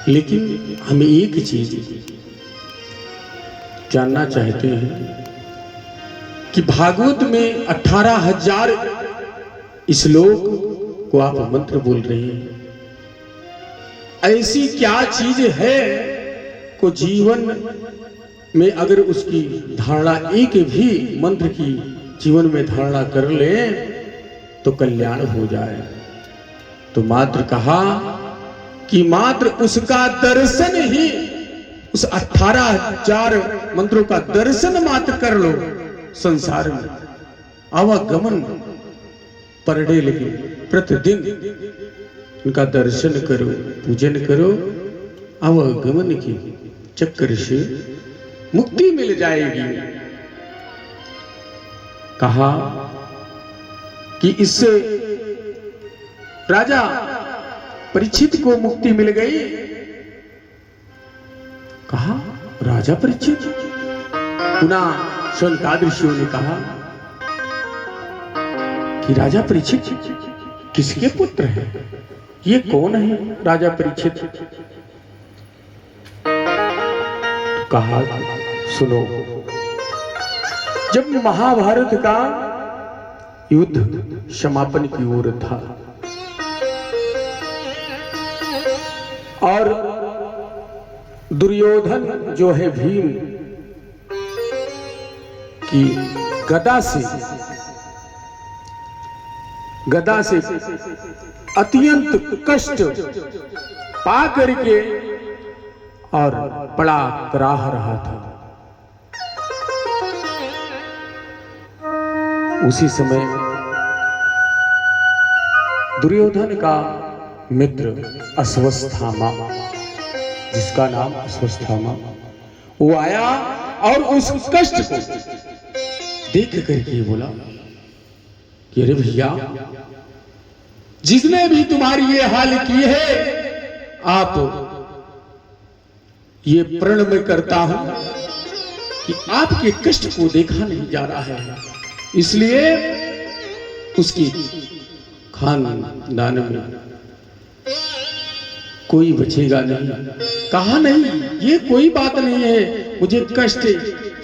लेकिन हम एक चीज जानना चाहते हैं कि भागवत में 18,000 श्लोक को आप मंत्र बोल रहे हैं, ऐसी क्या चीज है को जीवन में अगर उसकी धारणा एक भी मंत्र की जीवन में धारणा कर ले तो कल्याण हो जाए। तो मात्र कहा कि मात्र उसका दर्शन ही, उस 18,000 मंत्रों का दर्शन मात्र कर लो संसार में आवागमन पर डे, लेकिन प्रतिदिन उनका दर्शन करो पूजन करो, आवागमन की चक्कर से मुक्ति मिल जाएगी। कहा कि इससे राजा परीक्षित को मुक्ति मिल गई। कहा राजा परीक्षित? पुनः सौनकाद ऋषियों ने कहा कि राजा परीक्षित किसके पुत्र है, ये कौन है राजा परीक्षित? कहा सुनो, जब महाभारत का युद्ध समापन की ओर था और दुर्योधन जो है भीम की गदा से अत्यंत कष्ट पा करके और बड़ा कराह रहा था, उसी समय दुर्योधन का मित्र अश्वत्थामा, जिसका नाम अश्वत्थामा, वो आया और उस कष्ट को देख करके बोला कि अरे भैया, जिसने भी तुम्हारी ये हाल की है, आप ये प्रण में करता हूं कि आपके कष्ट को देखा नहीं जा रहा है, इसलिए उसकी खानदान में कोई बचेगा नहीं। कहा नहीं, ये कोई बात नहीं है, मुझे कष्ट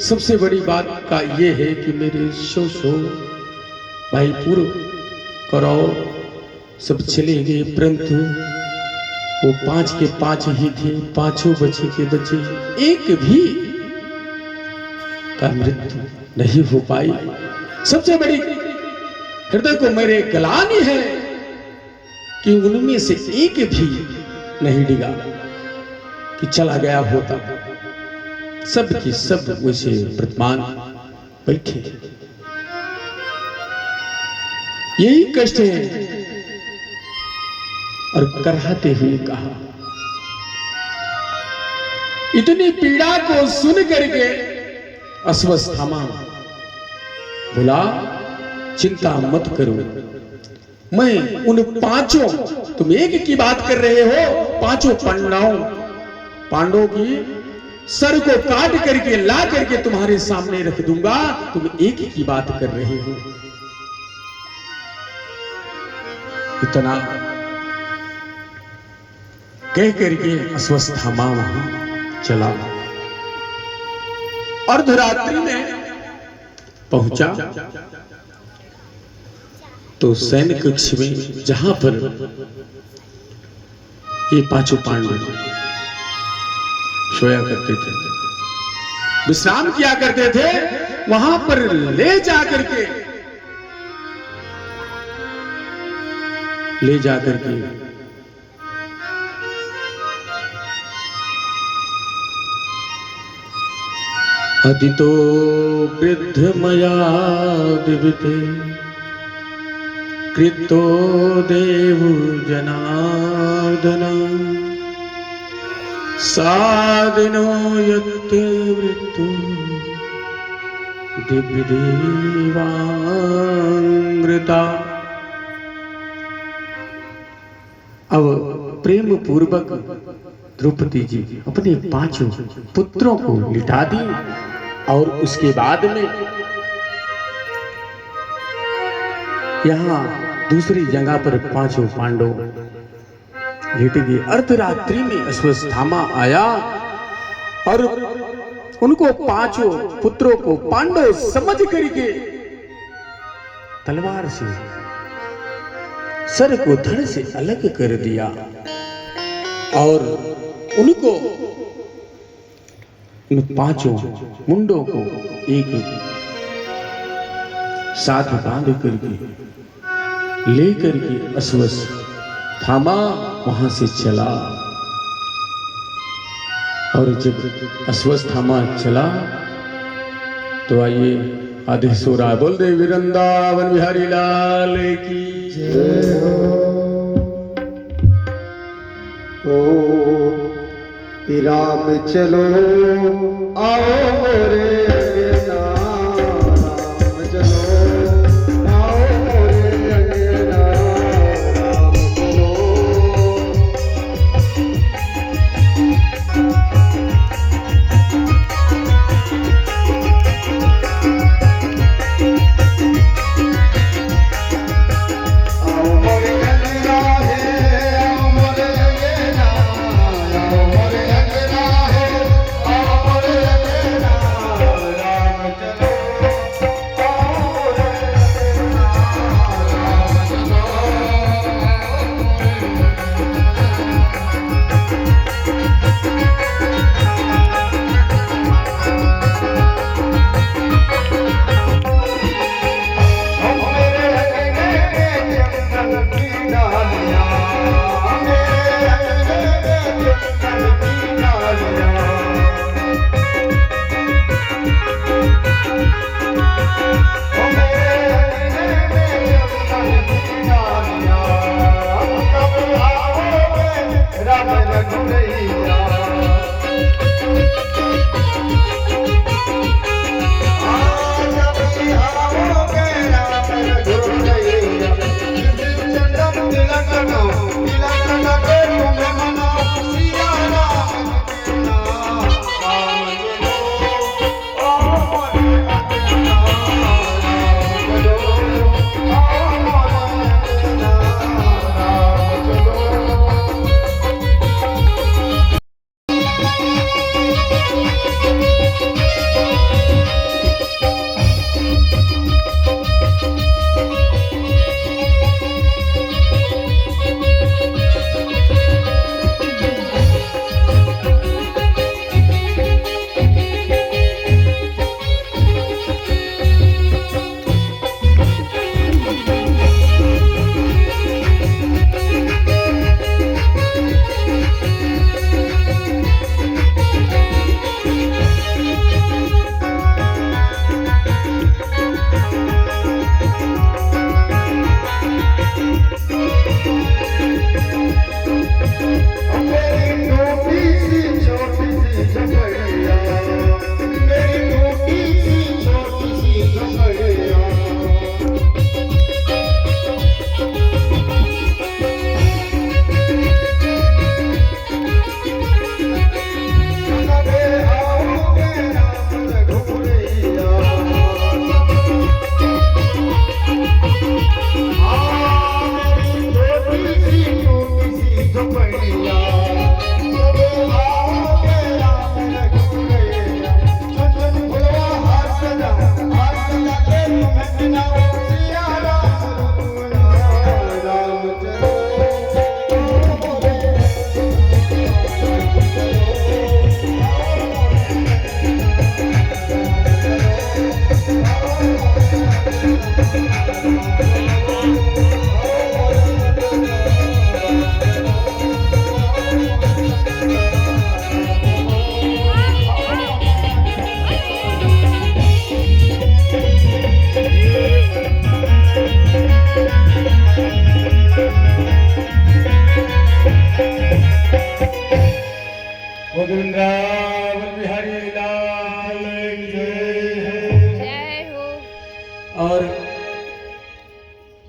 सबसे बड़ी बात का ये है कि मेरे सो भाई पूर्व करो सब चले गए, परंतु वो 5 के 5 ही थे, 5 बचे के बचे, एक भी का मृत्यु नहीं हो पाई। सबसे बड़ी हृदय को मेरे गलानी है कि उनमें से एक भी नहीं डिगा कि चला गया होता, सब की सब वैसे वर्तमान बैठे। यही कष्ट है। और कराहते हुए कहा, इतनी पीड़ा को सुन करके अश्वत्थामा बोला चिंता मत करो, मैं उन 5, तुम एक की बात कर रहे हो, 5 पांडवों की सर को काट करके ला करके तुम्हारे सामने रख दूंगा, तुम एक की बात कर रहे हो। इतना कह करके अश्वत्थामा वहां चला, अर्धरात्रि में पहुंचा तो सैन्य कक्ष में जहां पर ये पांचों पांडव सोया करते थे, विश्राम किया करते थे, वहां पर ले जाकर के अदितो वृद्ध मया दिविते कृतो देव जनार्दन सादिनो यत्ते वृत्तो दिव्य देवांग्रता। अब प्रेम पूर्वक द्रौपदी जी अपने पांचों पुत्रों को लिटा दी और उसके बाद में यहाँ दूसरी जगह पर पांचों पांडव लेटे गए। अर्धरात्रि में अश्वत्थामा आया और उनको पांचों पुत्रों को पांडव समझ करके तलवार से सर को धड़ से अलग कर दिया और उनको इन पांचों मुंडों को एक साथ बांध करके लेकर के अश्वत्थामा वहां से चला। और जब अश्वत्थामा चला तो आइए आधे सोरा बोल दे वृंदावन बिहारी लाल की जय हो। राम चलो आओ मोरे अंगना, राम चलो आओ मोरे अंगना, राम चलो। आओ मोरे अंगना है, आओ मोरे अंगना, आओ मोरे अंगना है, आओ मोरे अंगना,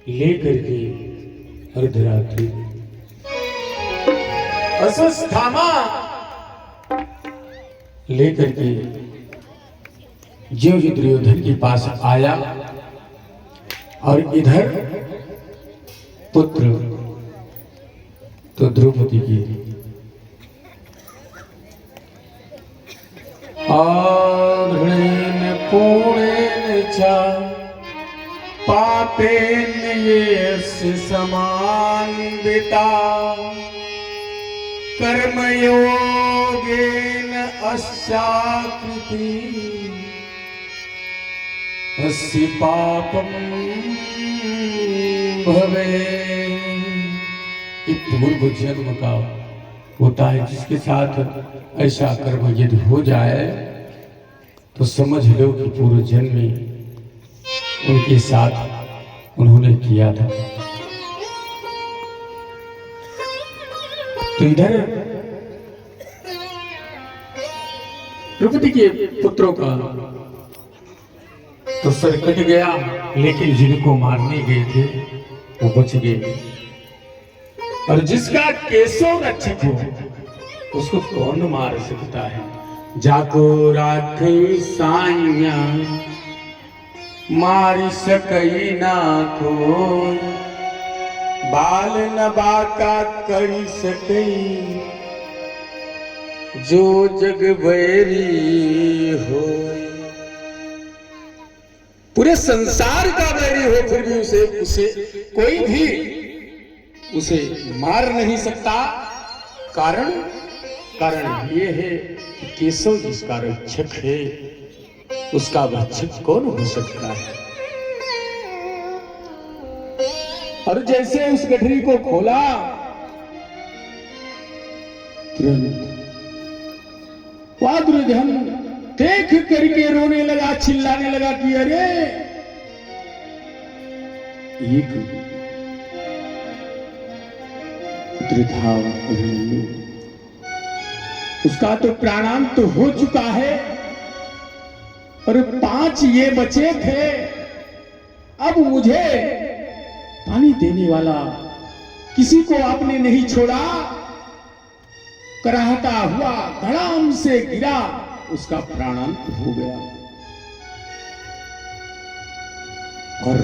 लेकर के अर्धरात्रि अस्वस्थामा लेकर के ज्यों ही दुर्योधन के पास आया और इधर पुत्र तो द्रौपदी की आधृणेन पूर्णेन च पापेन यस्य समान्विता कर्मयोगेन अस्याकृति अस्य पापं भवे। ये पूर्व जन्म का होता है, जिसके साथ ऐसा कर्म यदि हो जाए तो समझ लो कि पूर्व जन्म में उनके साथ उन्होंने किया था। तो इधर द्रौपदी के पुत्रों का तो सर कट गया, लेकिन जिनको मारने गए थे वो बच गए। और जिसका केशव रक्षक हो उसको कौन मार सकता है। जाको राखई साइया मारी सकई ना कोई, बाल न बाका करी सकई जो जग बैरी हो। पूरे संसार का बैरी हो फिर भी उसे कोई भी उसे मार नहीं सकता। कारण ये है कि केशव जिसका रक्षक है उसका भक्षक कौन हो सकता है। और जैसे उस गठरी को खोला तुरंत दुर्योधन देख करके रोने लगा, चिल्लाने लगा कि अरे ये पुत्र था अभिमन्यु, उसका तो प्राणांत तो हो चुका है और 5 ये बचे थे। अब मुझे पानी देने वाला किसी को आपने नहीं छोड़ा। कराहता हुआ धड़ाम से गिरा, उसका प्राणांत हो गया। और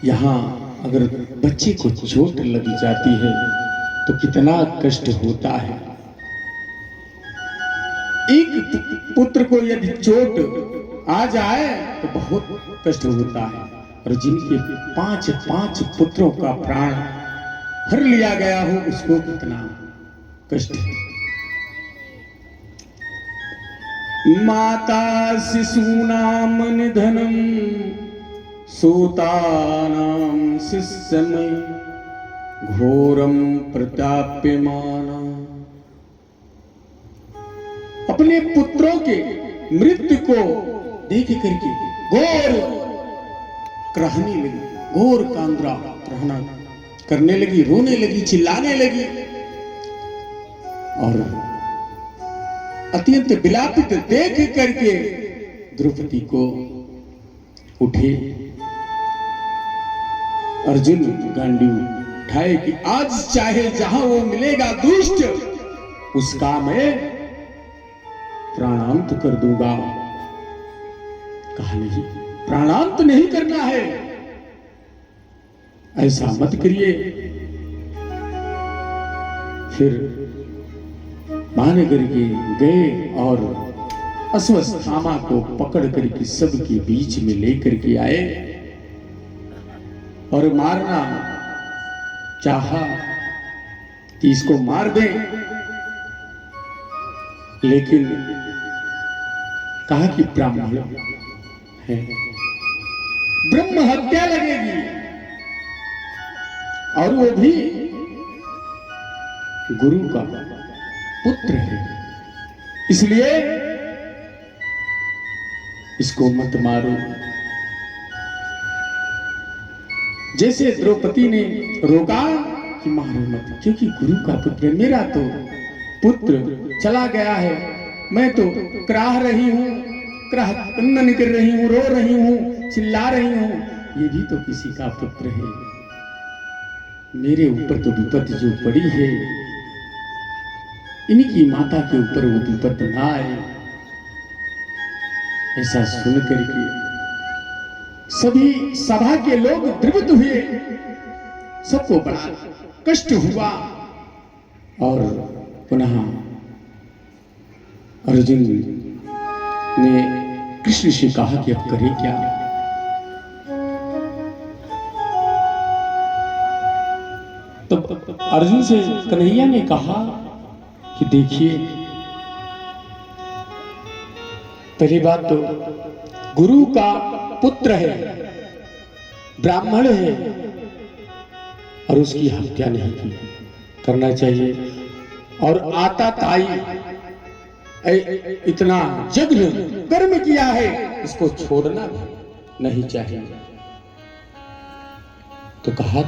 यहां अगर बच्चे को चोट लग जाती है तो कितना कष्ट होता है। एक पुत्र को यदि चोट आ जाए तो बहुत कष्ट होता है, और जिनके 5 पुत्रों का प्राण हर लिया गया हो उसको कितना कष्ट है। माता शिशूनां निधनं सूतानां शिष्यमय घोरं प्रताप्यमाना। अपने पुत्रों के मृत्यु को देख करके घोर कहने लगी, घोर कांद्रा कहना करने लगी, रोने लगी, चिल्लाने लगी और अत्यंत विलापित देख करके द्रौपदी को उठे। अर्जुन गांडी उठाए कि आज चाहे जहां वो मिलेगा दुष्ट, उसका मैं प्राणांत कर दूंगा। कहा नहीं, प्राणांत नहीं करना है, ऐसा मत करिए। फिर मान करके गए और अश्वत्थामा को पकड़ करके सबके बीच में लेकर के आए और मारना चाहा कि इसको मार दें, लेकिन कहा कि ब्राह्मण है, ब्रह्म हत्या लगेगी और वो भी गुरु का पुत्र है, इसलिए इसको मत मारो। जैसे द्रौपदी ने रोका कि मारो मत, क्योंकि गुरु का पुत्र, मेरा तो पुत्र चला गया है, मैं तो कराह रही हूं, क्रंदन कर रही हूं, रो रही हूं, चिल्ला रही हूं, ये भी तो किसी का पुत्र है, मेरे ऊपर तो विपत्ति जो पड़ी है, इनकी माता के ऊपर वो विपत्ति ना आए। ऐसा सुन करके सभी सभा के लोग द्रवित हुए, सबको बड़ा कष्ट हुआ। और पुनः अर्जुन ने कृष्ण से कहा कि अब करें क्या। तो अर्जुन से कन्हैया ने कहा कि देखिए, पहली बात तो गुरु का पुत्र है, ब्राह्मण है, और उसकी हत्या नहीं की, करना चाहिए। और आता ताई इतना जघन्य कर्म किया है, इसको छोड़ना नहीं चाहिए। तो कहा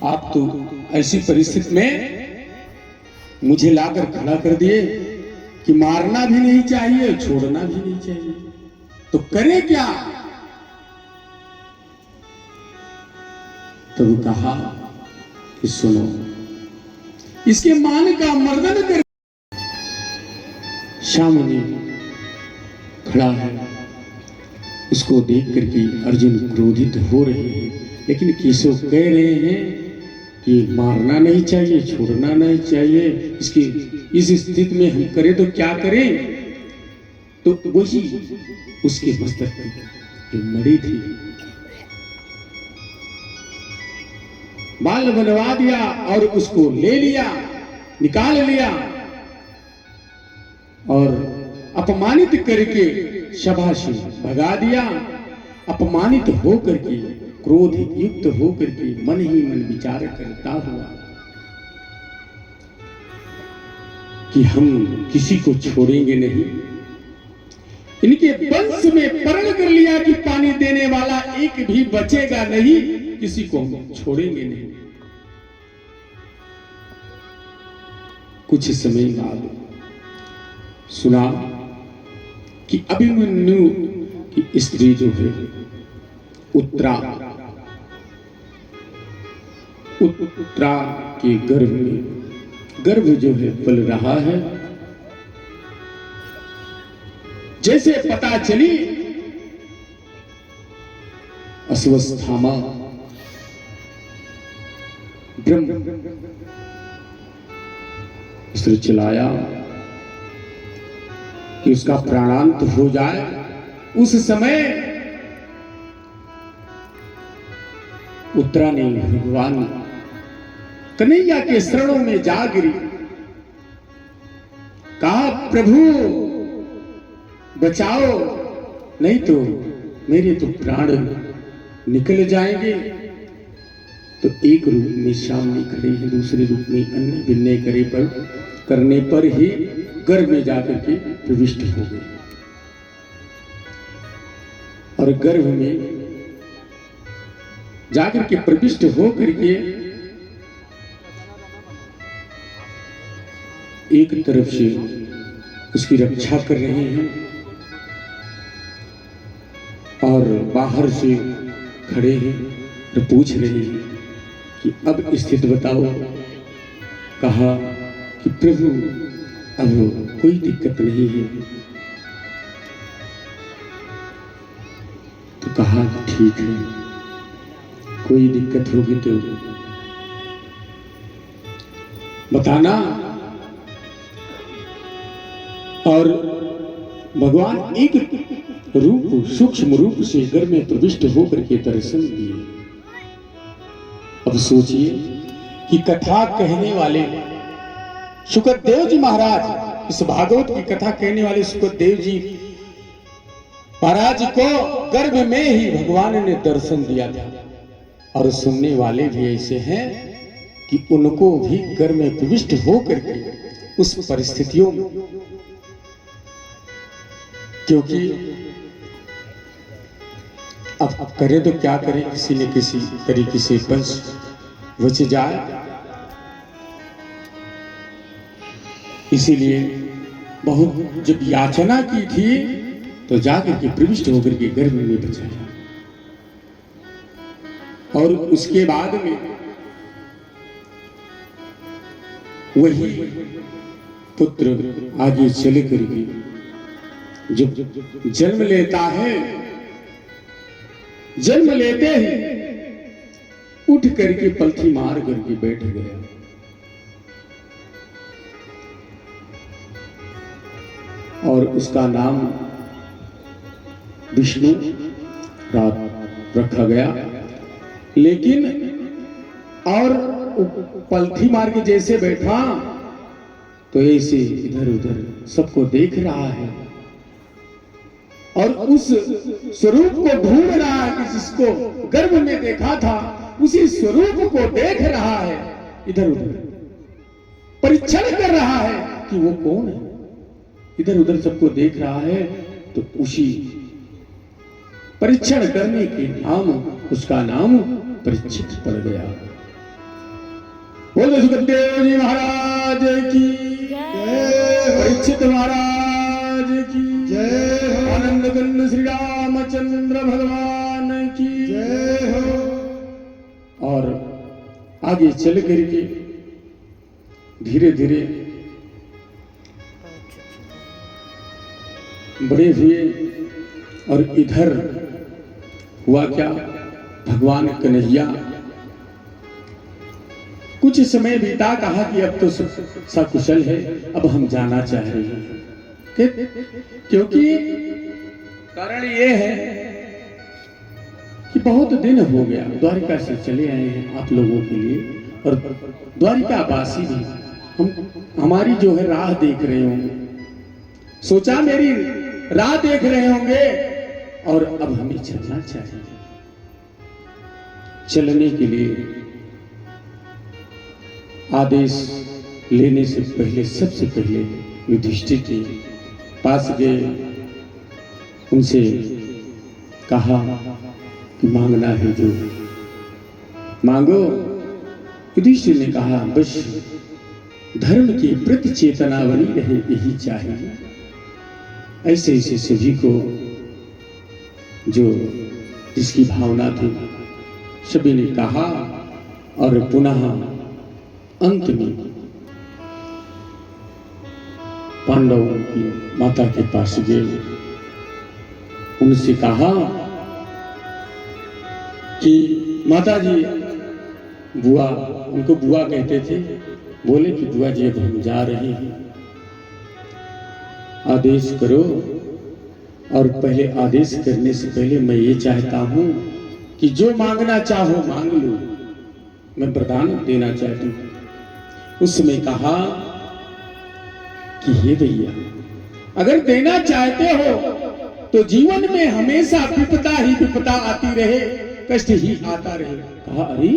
आप तो ऐसी परिस्थिति में मुझे लाकर खड़ा कर दिए कि मारना भी नहीं चाहिए, छोड़ना भी नहीं चाहिए, तो करे क्या। तो कहा कि सुनो, इसके मान का मर्दन कर। सामने खड़ा है, उसको देख करके अर्जुन क्रोधित हो रहे हैं, लेकिन केशव कह रहे हैं कि मारना नहीं चाहिए, छोड़ना नहीं चाहिए, इसकी इस स्थिति में हम करें तो क्या करें। तो वही उसके मस्तक पे जो मड़ी थी, बाल बनवा दिया और उसको ले लिया, निकाल लिया, और अपमानित करके सभा से भगा दिया। अपमानित होकर के, क्रोध युक्त होकर के मन ही मन विचार करता हुआ कि हम किसी को छोड़ेंगे नहीं। इनके वंश में प्रण कर लिया कि पानी देने वाला एक भी बचेगा नहीं, किसी को हम छोड़ेंगे नहीं। कुछ समय बाद सुना कि अभिमन्यु की स्त्री जो है उत्तरा के गर्भ में गर्भ जो है पल रहा है। जैसे पता चली, अश्वस्थामा ब्रह्म उसने चिल्लाया कि उसका प्राणांत हो जाए। उस समय उत्तरा ने भगवान कन्हैया के शरणों में जा गिरी, कहा प्रभु बचाओ, नहीं तो मेरे तो प्राण निकल जाएंगे। तो एक रूप में सामने खड़े हैं, दूसरे रूप में अन्य भिन्न करने पर ही गर्भ में जाकर के प्रविष्ट हो गए। और गर्भ में जाकर के प्रविष्ट हो करके एक तरफ से उसकी रक्षा कर रहे हैं और बाहर से खड़े हैं और पूछ रहे हैं कि अब स्थिति बताओ। कहा कि प्रभु अब कोई दिक्कत नहीं है। तो कहा ठीक है, कोई दिक्कत होगी तो बताना। और भगवान एक रूप सूक्ष्म रूप से घर में प्रविष्ट होकर के दर्शन दिए। अब सोचिए कि कथा कहने वाले सुखदेव जी महाराज, इस भागवत की कथा कहने वाले सुखदेव जी महाराज को गर्भ में ही भगवान ने दर्शन दिया था। और सुनने वाले भी ऐसे हैं कि उनको भी गर्भ में प्रविष्ट होकर के उस परिस्थितियों में, क्योंकि अब करें तो क्या करें, किसी न किसी तरीके से वंश बच जाए। इसीलिए बहुत जब याचना की थी तो जाकर के प्रविष्ट होकर के गर्भ में बचा। और उसके बाद में वही पुत्र आगे चल करके जब जन्म लेता है, जन्म लेते ही उठ करके पलथी मार करके बैठ गया। और उसका नाम विष्णु रखा गया। लेकिन और पलथी मार के जैसे बैठा तो ऐसे इधर उधर सबको देख रहा है और उस स्वरूप को ढूंढ रहा है कि जिसको गर्भ में देखा था उसी स्वरूप को देख रहा है, इधर उधर परीक्षण कर रहा है कि वो कौन है। इधर उधर सबको देख रहा है तो उसी परीक्षण करने के नाम उसका नाम परीक्षित पड़ गया। बोलो सुखदेव जी महाराज की जय, परीक्षित महाराज की जय, आनंद गंध श्री रामचंद्र भगवान की जय हो। और आगे चल करके धीरे धीरे बड़े हुए और इधर हुआ क्या, भगवान कन्हैया कुछ समय बीता, कहा कि अब तो सकुशल है, अब हम जाना चाह रहे हैं। क्योंकि कारण ये है कि बहुत दिन हो गया द्वारिका से चले आए हैं आप लोगों के लिए, और द्वारिका वासी भी हमारी जो है राह देख रहे होंगे, सोचा मेरी राह देख रहे होंगे और अब हमें चलना चाहिए। चलने के लिए आदेश लेने से पहले सबसे पहले युधिष्ठिर के पास गए, उनसे कहा कि मांगना है जो मांगो। युधिष्ठिर ने कहा बस धर्म की प्रति चेतना बनी रहे यही चाहिए। ऐसे ऐसे सभी को जो जिसकी भावना थी सभी ने कहा और पुनः अंत में पांडवों की माता के पास गए, उनसे कहा कि माता जी, बुआ, उनको बुआ कहते थे, बोले कि बुआ जी अब हम जा रहे हैं, आदेश करो। और पहले आदेश करने से पहले मैं ये चाहता हूं कि जो मांगना चाहो मांग लो, मैं वरदान देना चाहती हूं। उसमें कहा कि हे भैया, अगर देना चाहते हो तो जीवन में हमेशा विपदा ही विपदा आती रहे, कष्ट ही आता रहे। कहा अरे,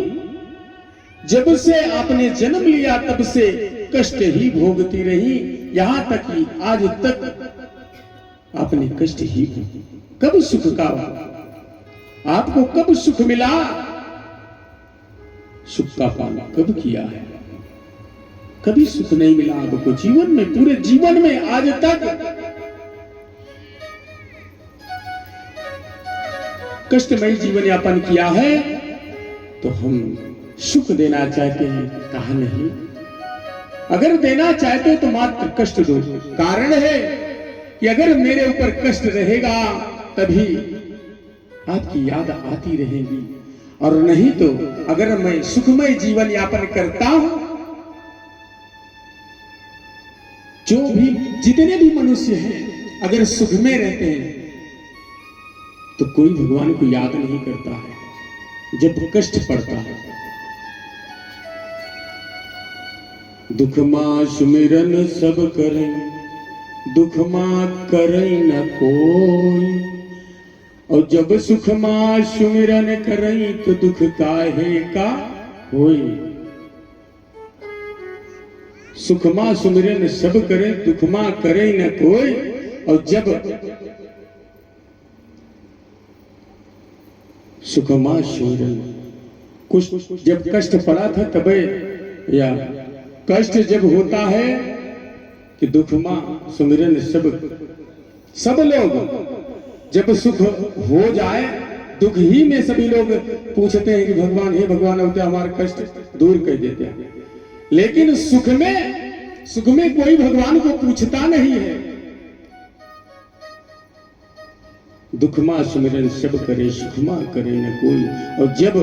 जब से आपने जन्म लिया तब से कष्ट ही भोगती रही, यहां तक कि आज तक आपने कष्ट ही भोगी। कब सुख का, आपको कब सुख मिला, सुख का पान कब किया है, कभी सुख नहीं मिला आपको जीवन में, पूरे जीवन में आज तक कष्टमय जीवन यापन किया है, तो हम सुख देना चाहते हैं। कहा नहीं, अगर देना चाहते हो तो मात्र कष्ट दो। कारण है कि अगर मेरे ऊपर कष्ट रहेगा तभी आपकी याद आती रहेगी, और नहीं तो अगर मैं सुखमय जीवन यापन करता हूं, जो भी जितने भी मनुष्य हैं अगर सुख में रहते हैं तो कोई भगवान को याद नहीं करता है जब कष्ट पड़ता है। दुख मां सुमिरन सब करें, दुख मां करे न कोई, और जब सुख मां सुमिरन करे तो दुख काहे का होई। सुख मां सुमिरन सब करे, दुख मां करे न कोई, और जब सुख मां सुमिरन, कुछ जब कष्ट पड़ा था तबे, या कष्ट जब होता है कि दुख मां सुमिरन सब लोग, जब सुख हो जाए दुख ही में सभी लोग पूछते हैं कि भगवान, हे भगवान, होते हमारा कष्ट दूर कर देते हैं। लेकिन सुख में कोई भगवान को पूछता नहीं है। दुखमा सुमिरन सब करे, सुखमा करे न कोई। और जब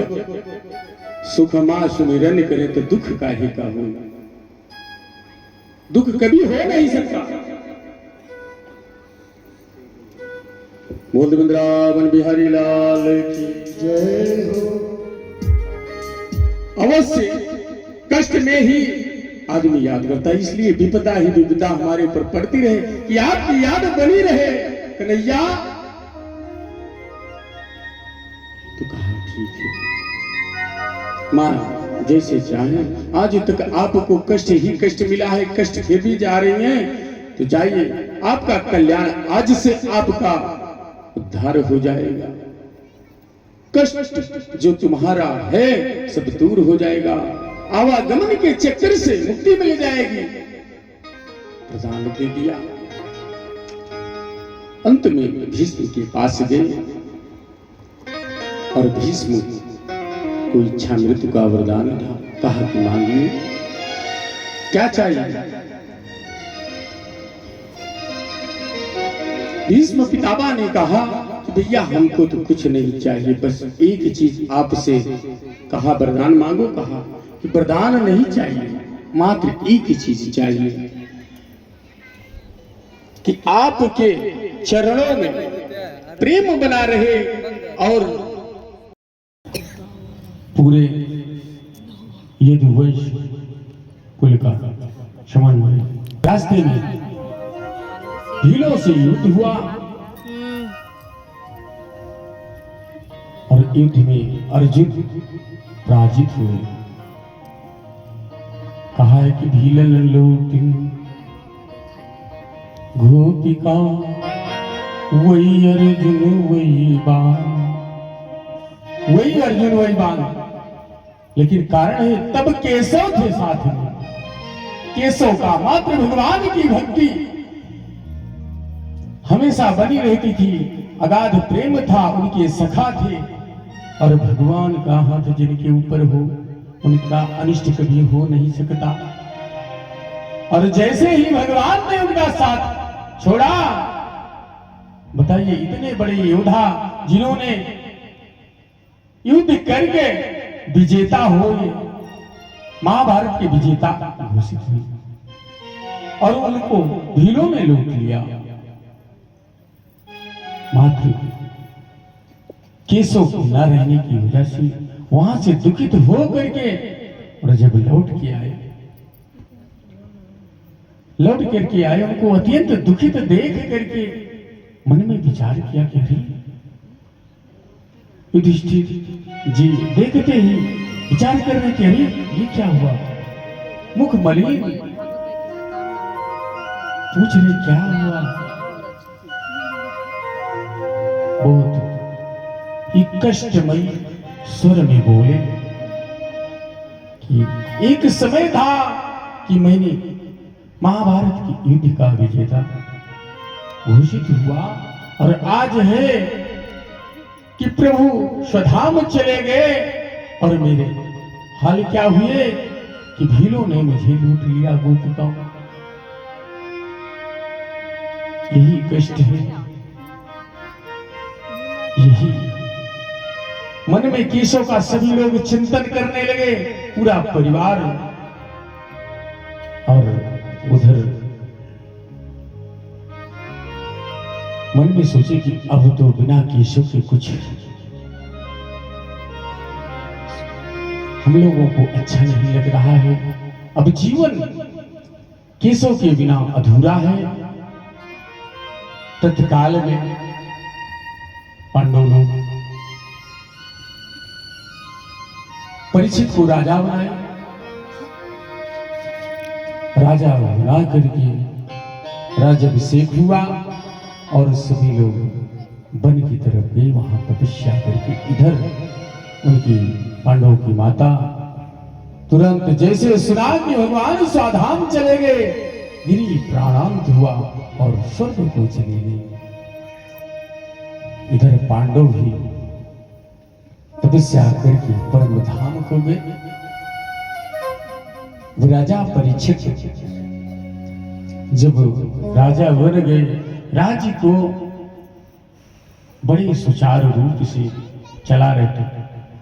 सुखमा सुमिरन करे तो दुख काहे का हो। दुख कभी हो नहीं सकता। बोल वृंदावन बिहारी लाल की जय हो। अवश्य कष्ट में ही आदमी याद करता है, इसलिए विपदा ही विपदा हमारे ऊपर पड़ती रहे कि आपकी याद बनी रहे कन्हैया। तो कहा ठीक है मां, जैसे चाहे। आज तक आपको कष्ट ही कष्ट मिला है, कष्ट फिर भी जा रही हैं, तो जाइए, आपका कल्याण आज से आपका उद्धार हो जाएगा। कष्ट जो तुम्हारा है सब दूर हो जाएगा, आवागमन के चक्कर से मुक्ति मिल जाएगी। प्रदान दे दिया। अंत में भीष्म के पास गए और भीष्म को इच्छा मृत्यु का वरदान था। कहा कि मांगिए, क्या चाहिए। भीष्म पितामह ने कहा कि भैया हमको तो कुछ नहीं चाहिए, बस एक चीज आपसे। कहा वरदान मांगो। कहा कि वरदान नहीं चाहिए, मात्र एक चीज चाहिए कि आपके चरणों में प्रेम बना रहे और पूरे यदुवंश कुल का समन्वय। रास्ते में भीलों से युद्ध हुआ और युद्ध में अर्जुन पराजित हुए। कहा है कि भीलन लौटिन गोपिका, वही अर्जुन वही बाण, वही अर्जुन वही बाण। लेकिन कारण है तब केशव थे साथ में। केशव का मात्र भगवान की भक्ति हमेशा बनी रहती थी, अगाध प्रेम था, उनके सखा थे। और भगवान का हाथ जिनके ऊपर हो उनका अनिष्ट कभी हो नहीं सकता। और जैसे ही भगवान ने उनका साथ छोड़ा, बताइए इतने बड़े योद्धा जिन्होंने युद्ध करके विजेता हो, महाभारत के विजेता घोषित हुए, और उनको भीलों में लूट लिया। मात्र केशव को न रहने की वजह से वहां से दुखित हो करके, और जब लौट करके आए उनको अत्यंत दुखित देख करके मन में विचार किया कि अरे युधिष्ठिर जी, देखते ही विचार कर रहे कि अरे ये क्या हुआ। मुख मलिन, पूछ रहे क्या हुआ। बहुत ही कष्टमयी स्वर में बोले कि एक समय था कि मैंने महाभारत की युद्ध का विजेता घोषित हुआ, और आज है कि प्रभु स्वधाम चले गए, और मेरे हाल क्या हुए कि भीलों ने मुझे लूट लिया गोपिकाओं। यही कष्ट है, यही मन में केशव का सभी लोग चिंतन करने लगे, पूरा परिवार। और उधर मन में सोचे कि अब तो बिना केशव के कुछ हम लोगों को अच्छा नहीं लग रहा है। अब जीवन केशव के बिना अधूरा है। तत्काल में पांडव लोग परीक्षित को राजा बनाए। राजा बना करके राज्याभिषेक हुआ और सभी लोग वन की तरफ गए, वहां तपस्या करके। इधर उनकी पांडवों की माता तुरंत जैसे सुना कि भगवान स्वाधाम चले गए, गिरी प्राणांत हुआ और स्वर्ग को चले गए। इधर पांडव भी तपस्या करके परम धाम को गए। वो राजा परीक्षित जब राजा बन गए, राज्य को बड़े सुचारू रूप से चला रहे थे,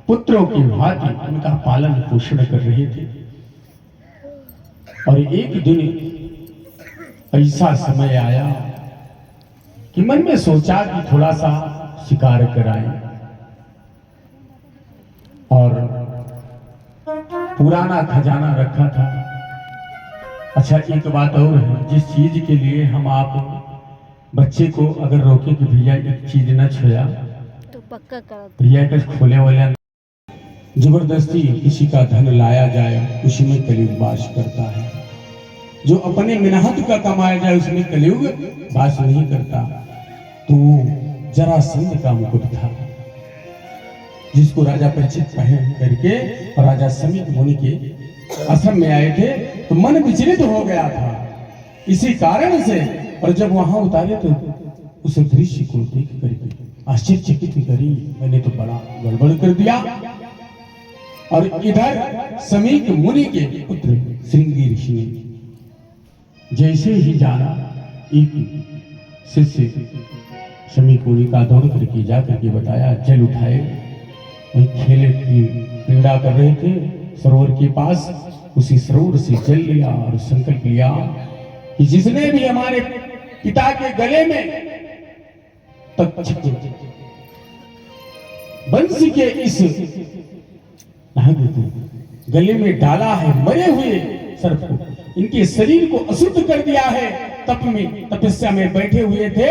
पुत्रों की भांति उनका पालन पोषण कर रहे थे। और एक दिन ऐसा समय आया कि मन में सोचा कि थोड़ा सा शिकार कराएं, और पुराना खजाना रखा था। अच्छा, एक बात और है, जिस चीज के लिए हम आप बच्चे को अगर रोके कि भैया एक चीज न छुया तो पक्का करो, भैया कुछ खोले वाले जबरदस्ती किसी का धन लाया जाए, उसी में कलयुग वास करता है। जो अपने मेहनत का कमाया जाए उसमें कलयुग वास नहीं करता। तो जरासंध का मुकुट था जिसको राजा परीक्षित पहन करके और राजा समीक मुनि के आश्रम में आए थे, तो मन विचलित हो गया था इसी कारण से। और जब वहां उतारे तो उस दृश्य को देख करके आश्चर्यचकित करी, मैंने तो बड़ा गड़बड़ कर दिया। और इधर समीक मुनि के पुत्र श्रृंगी ऋषि ने जैसे ही जाना, एक शिष्य समीक मुनि का दौड़ करके जा करके बताया, जल उठाए, वही खेले की क्रीड़ा कर रहे थे सरोवर के पास, उसी सरोवर से जल लिया और संकल्प लिया कि जिसने भी हमारे पिता के गले में तक्षक बंसी के इस नाग को गले में डाला है, मरे हुए सर्प को, इनके शरीर को अशुद्ध कर दिया है, तपस्या में बैठे हुए थे,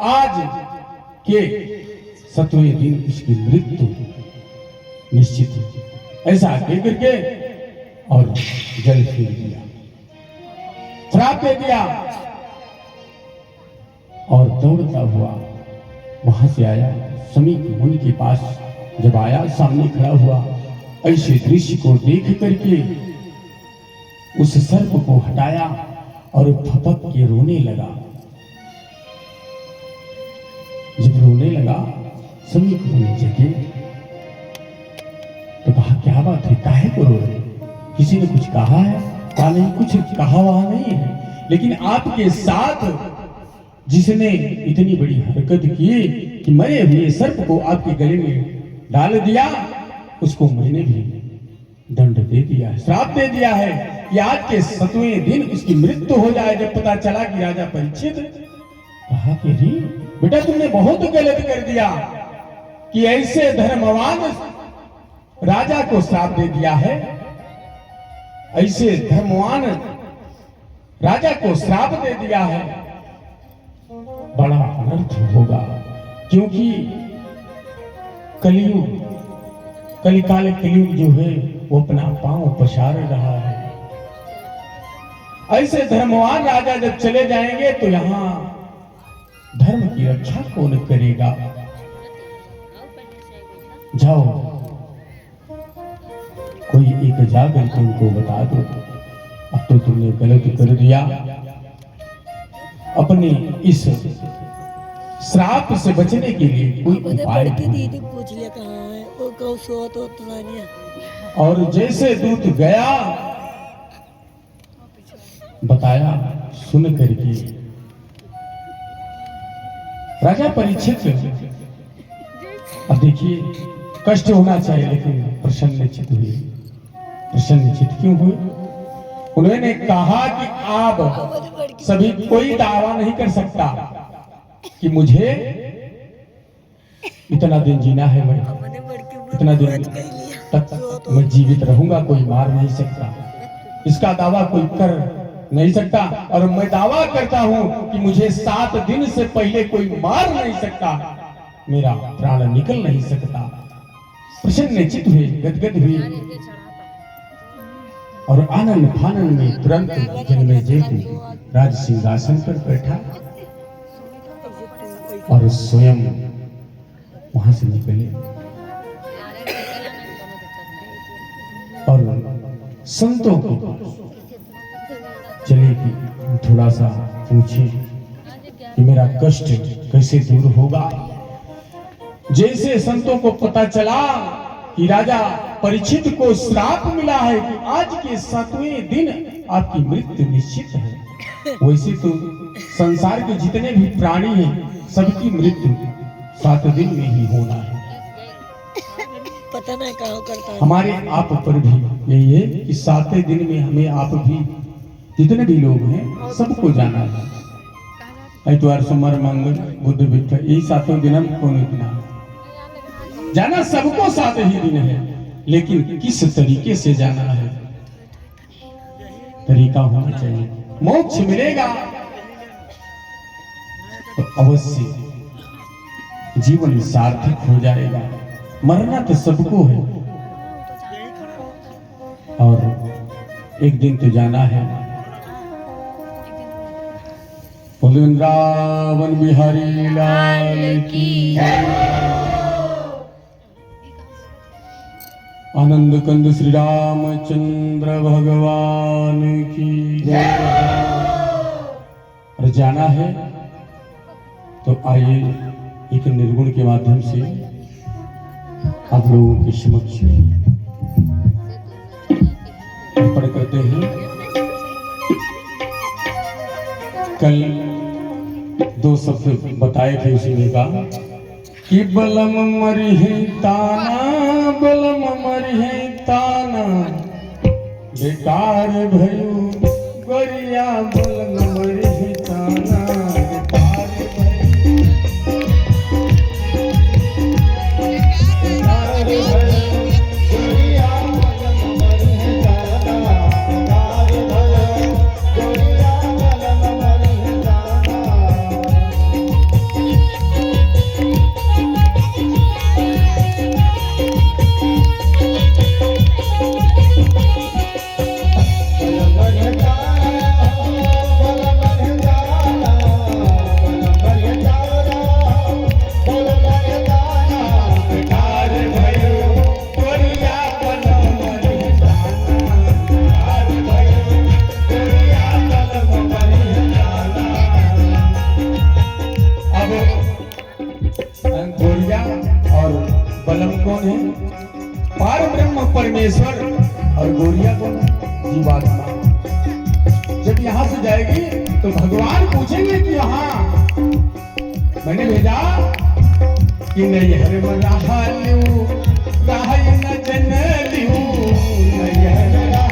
आज के 7वें दिन इसकी मृत्यु निश्चित है। ऐसा कह करके और जल फेंक दिया, श्राप दे दिया। और दौड़ता हुआ वहां से आया, समीक मुनि के पास जब आया, सामने खड़ा हुआ, ऐसे दृश्य को देख करके उस सर्प को हटाया और फपक के रोने लगा। जब रोने लगा, समीक मुनि जगे तो कहा, क्या बात है, काहे को रो रहे? किसी ने कुछ कहा है? कहा नहीं, कुछ कहा वहां नहीं है, लेकिन आपके साथ जिसने इतनी बड़ी हरकत की कि मरे हुए सर्प को आपके गले में डाल दिया, उसको मैंने भी दंड दे दिया है, श्राप दे दिया है कि आज के 7वें दिन उसकी मृत्यु हो जाए। जब पता चला कि राजा परीक्षित, कहा कि री बेटा, तुमने बहुत गलत कर दिया कि ऐसे धर्मवान राजा को श्राप दे दिया है। ऐसे धर्मवान राजा को श्राप दे दिया है, बड़ा अनर्थ होगा, क्योंकि कलयुग, कलिकाल कलयुग जो है वो अपना पांव पसार रहा है। ऐसे धर्मवान राजा जब चले जाएंगे तो यहाँ धर्म की रक्षा कौन करेगा? जाओ, कोई एक जाकर के उनको बता दो, अब तो तुमने गलत कर दिया, अपने इस श्राप से बचने के लिए कोई उपाय दीदी पूछ लिया कहाँ है, वो कहो सो तो नहीं। और जैसे दूत गया, बताया, सुन करके राजा परीक्षित, अब देखिए कष्ट होना चाहिए लेकिन प्रसन्नचित हुए। प्रसन्नचित क्यों हुए? उन्होंने कहा कि आप सभी कोई दावा नहीं कर सकता कि मुझे इतना दिन जीना है, मैं इतना दिन तक मैं जीवित रहूंगा, कोई मार नहीं सकता, इसका दावा कोई कर नहीं सकता। और मैं दावा करता हूं कि मुझे 7 दिन से पहले कोई मार नहीं सकता, मेरा प्राण निकल नहीं सकता। प्रसन्नचित हुए, गदगद हुए और आनंद फानन में तुरंत जन्मेजय राज सिंहासन पर बैठा और स्वयं वहां से निकले और संतों के पास चले कि थोड़ा सा पूछे कि मेरा कष्ट कैसे दूर होगा। जैसे संतों को पता चला कि राजा परीक्षित को श्राप मिला है कि आज के 7वें दिन आपकी मृत्यु निश्चित है। वैसे तो संसार के जितने भी प्राणी हैं सबकी मृत्यु 7 दिन में ही होना है। पता नहीं कहाँ करता है। हमारे आप पर भी यही है कि 7वें दिन में हमें आप भी जितने भी लोग हैं सबको जाना है। ऐतवार सोमवार मंगल बुध बिट्ठा यही 7वें दिन हम कौन इतना जाना, सबको 7 ही दिन है, लेकिन किस तरीके से जाना है तरीका होना चाहिए। मोक्ष मिलेगा तो अवश्य जीवन सार्थक हो जाएगा। मरना तो सबको है और एक दिन तो जाना है। वृंदावन बिहारी लाल की आनंद कंद श्री रामचंद्र भगवान की जय। और जाना है तो आइए एक निर्गुण के माध्यम से आप लोगों के समक्ष अर्पण करते हैं। कल 2 शब्द बताए थे उसी में का कि बलम मरी है ताना, बलम मरी है ताना, बेकार भयो गोरिया बलम मरी है ताना, बेकार भयो, बेकार भयो गोरिया बलम मरी है ताना, बेकार भयो गोरिया बलम मरी है ताना। गोरिया और बलम कौन है? पार ब्रह्म परमेश्वर और गोरिया कौन है? जीवात्मा। जब यहाँ से जाएगी तो भगवान पूछेंगे कि यहाँ मैंने भेजा कि नहीं हर रहा लियो रहा न जन लियो, नहीं हर रहा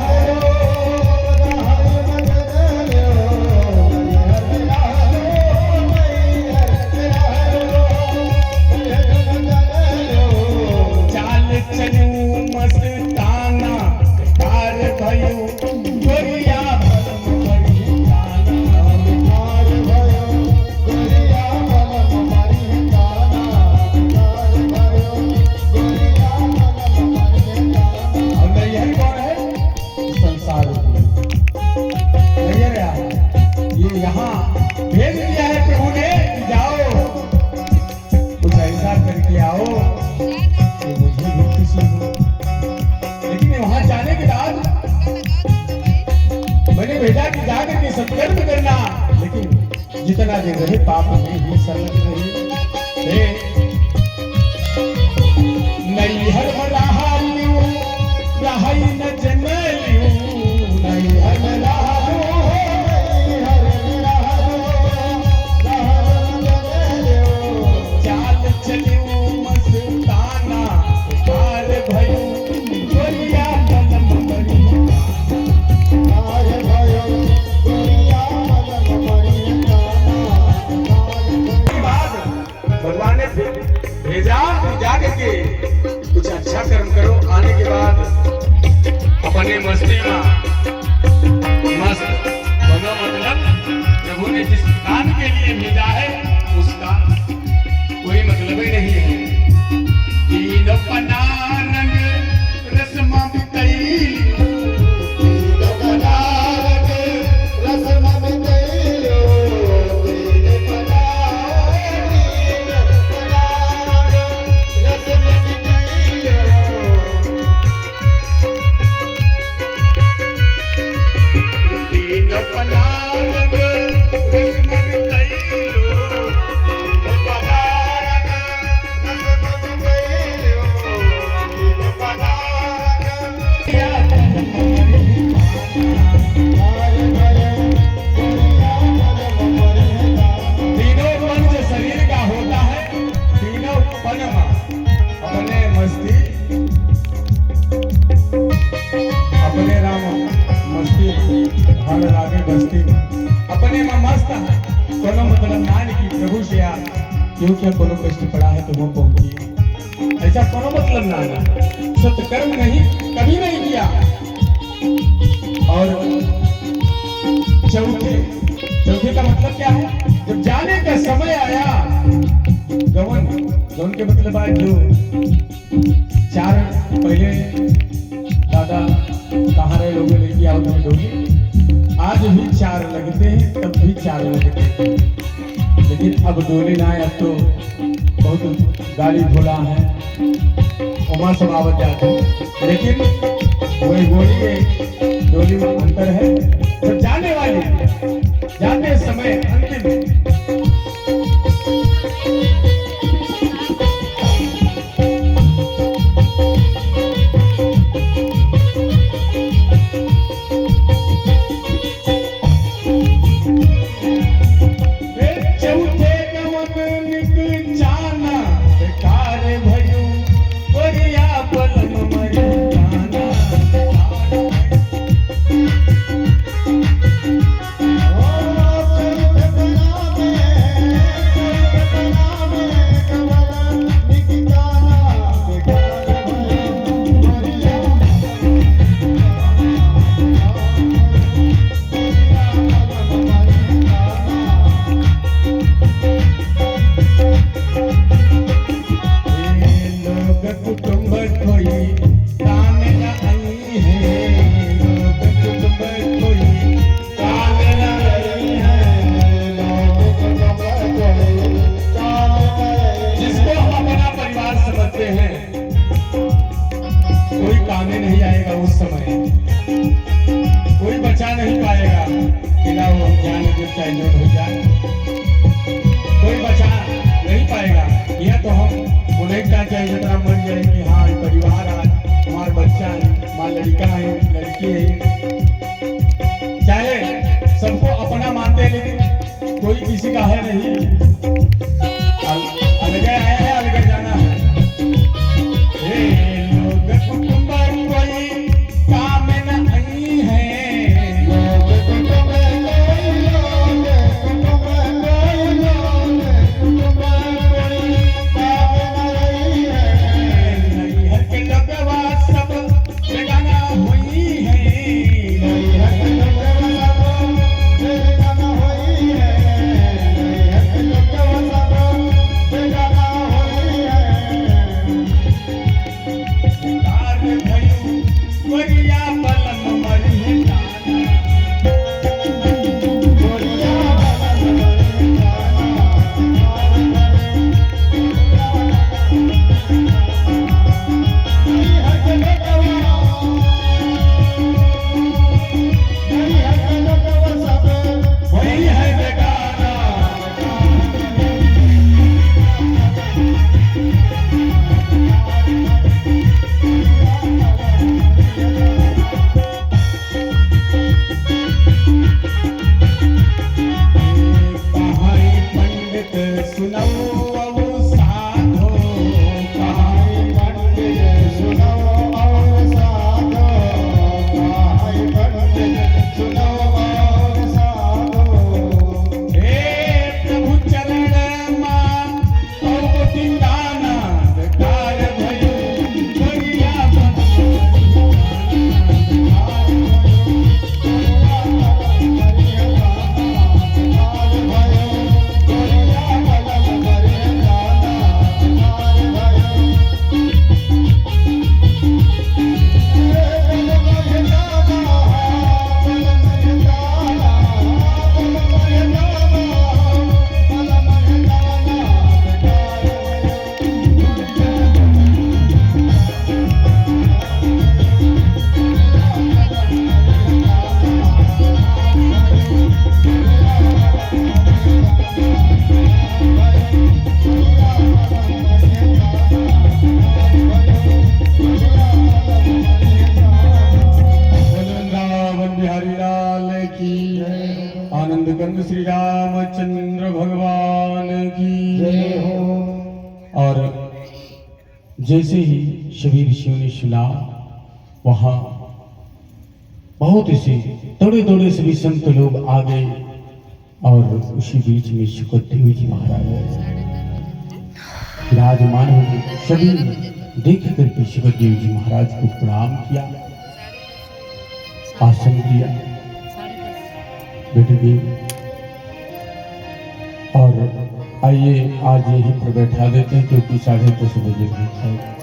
सत्कर्म करना, लेकिन जितना दिन रहे पाप में ही संलग्न रहे। नहीं हर रहा लियो रहा न जन लियो, नहीं हर रहा चाल चलियो मस्ताना, पार भयो गोरिया बलम मरी पार भयो भगवान ने फिर भेजा जा करके कुछ अच्छा कर्म करो, आने के बाद अपने मस्ती में मस्त बनो। मतलब प्रभु ने जिस काम के लिए भेजा है उसका कोई मतलब ही नहीं है। तीन पना रंग रस्मा बितैली, तीन पना रंग रस्मा बितैली, मस्ती में अपने में मस्त है, कोनो मतलब ना नहीं कि प्रभु से आ क्योंकि कोनो कष्ट पड़ा है तो वो पहुंची, ऐसा कोनो मतलब ना है। सत्कर्म नहीं कभी नहीं किया। और चौथे का मतलब क्या है, जब जाने का समय आया, गवन के मतलब आए जो चार पहले दादा कहाँ रहे लोगों लेके आओ तुम्हें डोली, आज भी चार लगते हैं तब भी चार लगते हैं, लेकिन अब डोली ना है, अब तो बहुत गाड़ी घोड़ा है, उमा सब आवत जाते हैं, लेकिन वही गोली डोली में अंतर है। तो जाने वाले जाते समय अंतिम किसी का है नहीं, अलग आया है अलग जाना है। लोग कुटुंब कोई काम न आई है, लोग कुटुंब हर के लगवा सब बेगाना हुई श्री रामचंद्र भगवान की जय हो। और जैसे ही शबीर ऋषियों ने सुना, वहां बहुत से थोड़े थोड़े से भी संत लोग आ गए और उसी बीच में सुखदेव जी महाराज विराजमान हो गए। सभी देख करके सुखदेव जी महाराज को प्रणाम किया, आसन दिया, बैठ गए। और आइए आज यहीं पर बैठा देते हैं क्योंकि 10:30 बजे भूख है।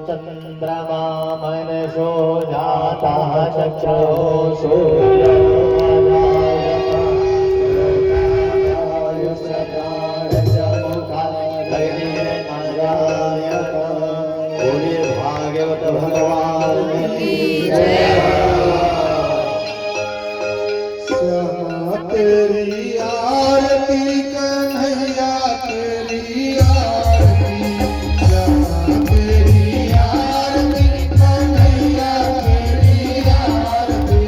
चंद्रमा मनसो जाता चक्षुः सूर्यो भागवत भगवान की जय। तेरी आरती कन्हैया तेरी आरती, तेरी आरती कन्हैया तेरी आरती।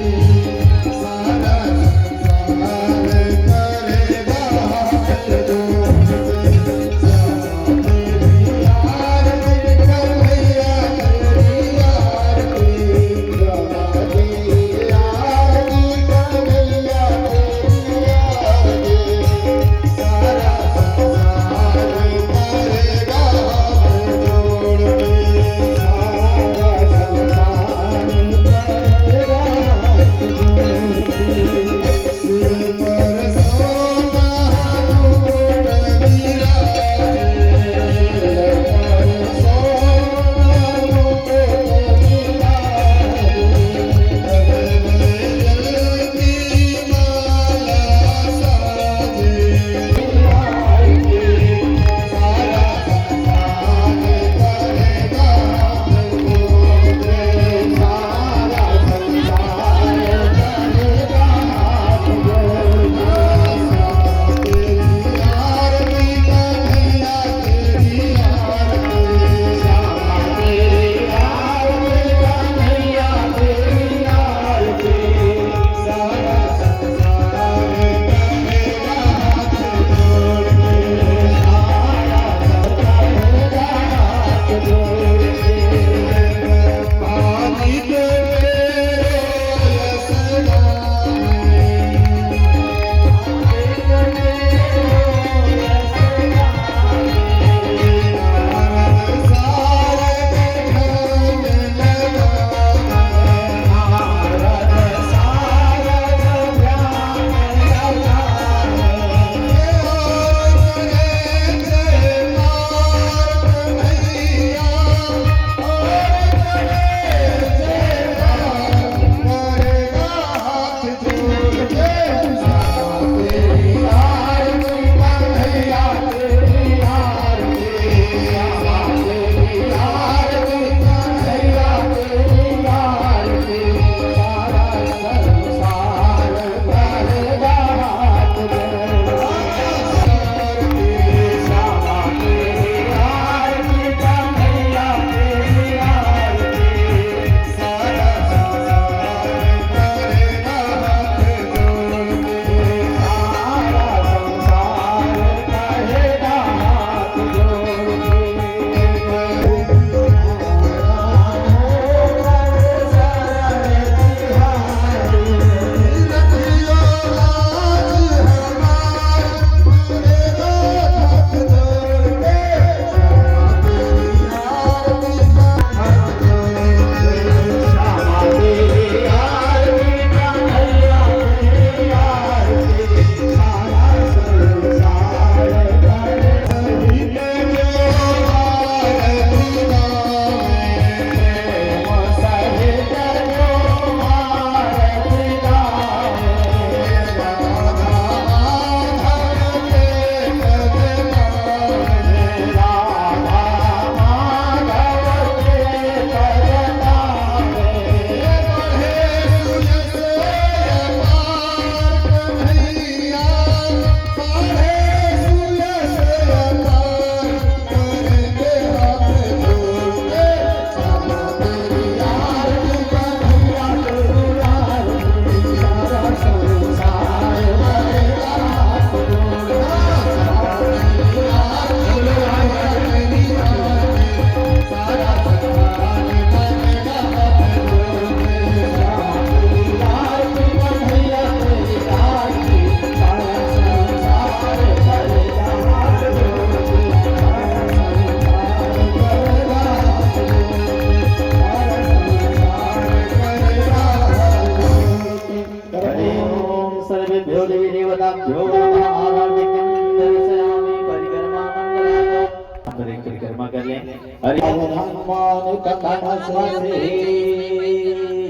पर एक परिक्रमा कर लें। हरि हनुमान कथनस्वसे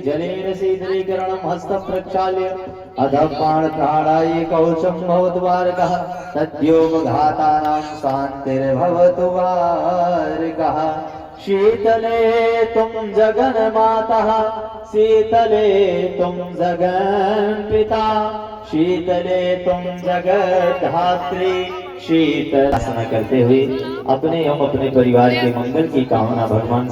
जलेन शीतलीकरणं हस्त प्रक्षाल्य अधपाण प्राणाय कौशं भवतु वारकः तद्योगघातानां शान्तिर्भवतु वारकः। शीतले तुम जगन माता शीतले तुम जगन पिता शीतले तुम जगत धात्री शीतल। करते हुए अपने एवं अपने परिवार के मंगल की कामना भगवान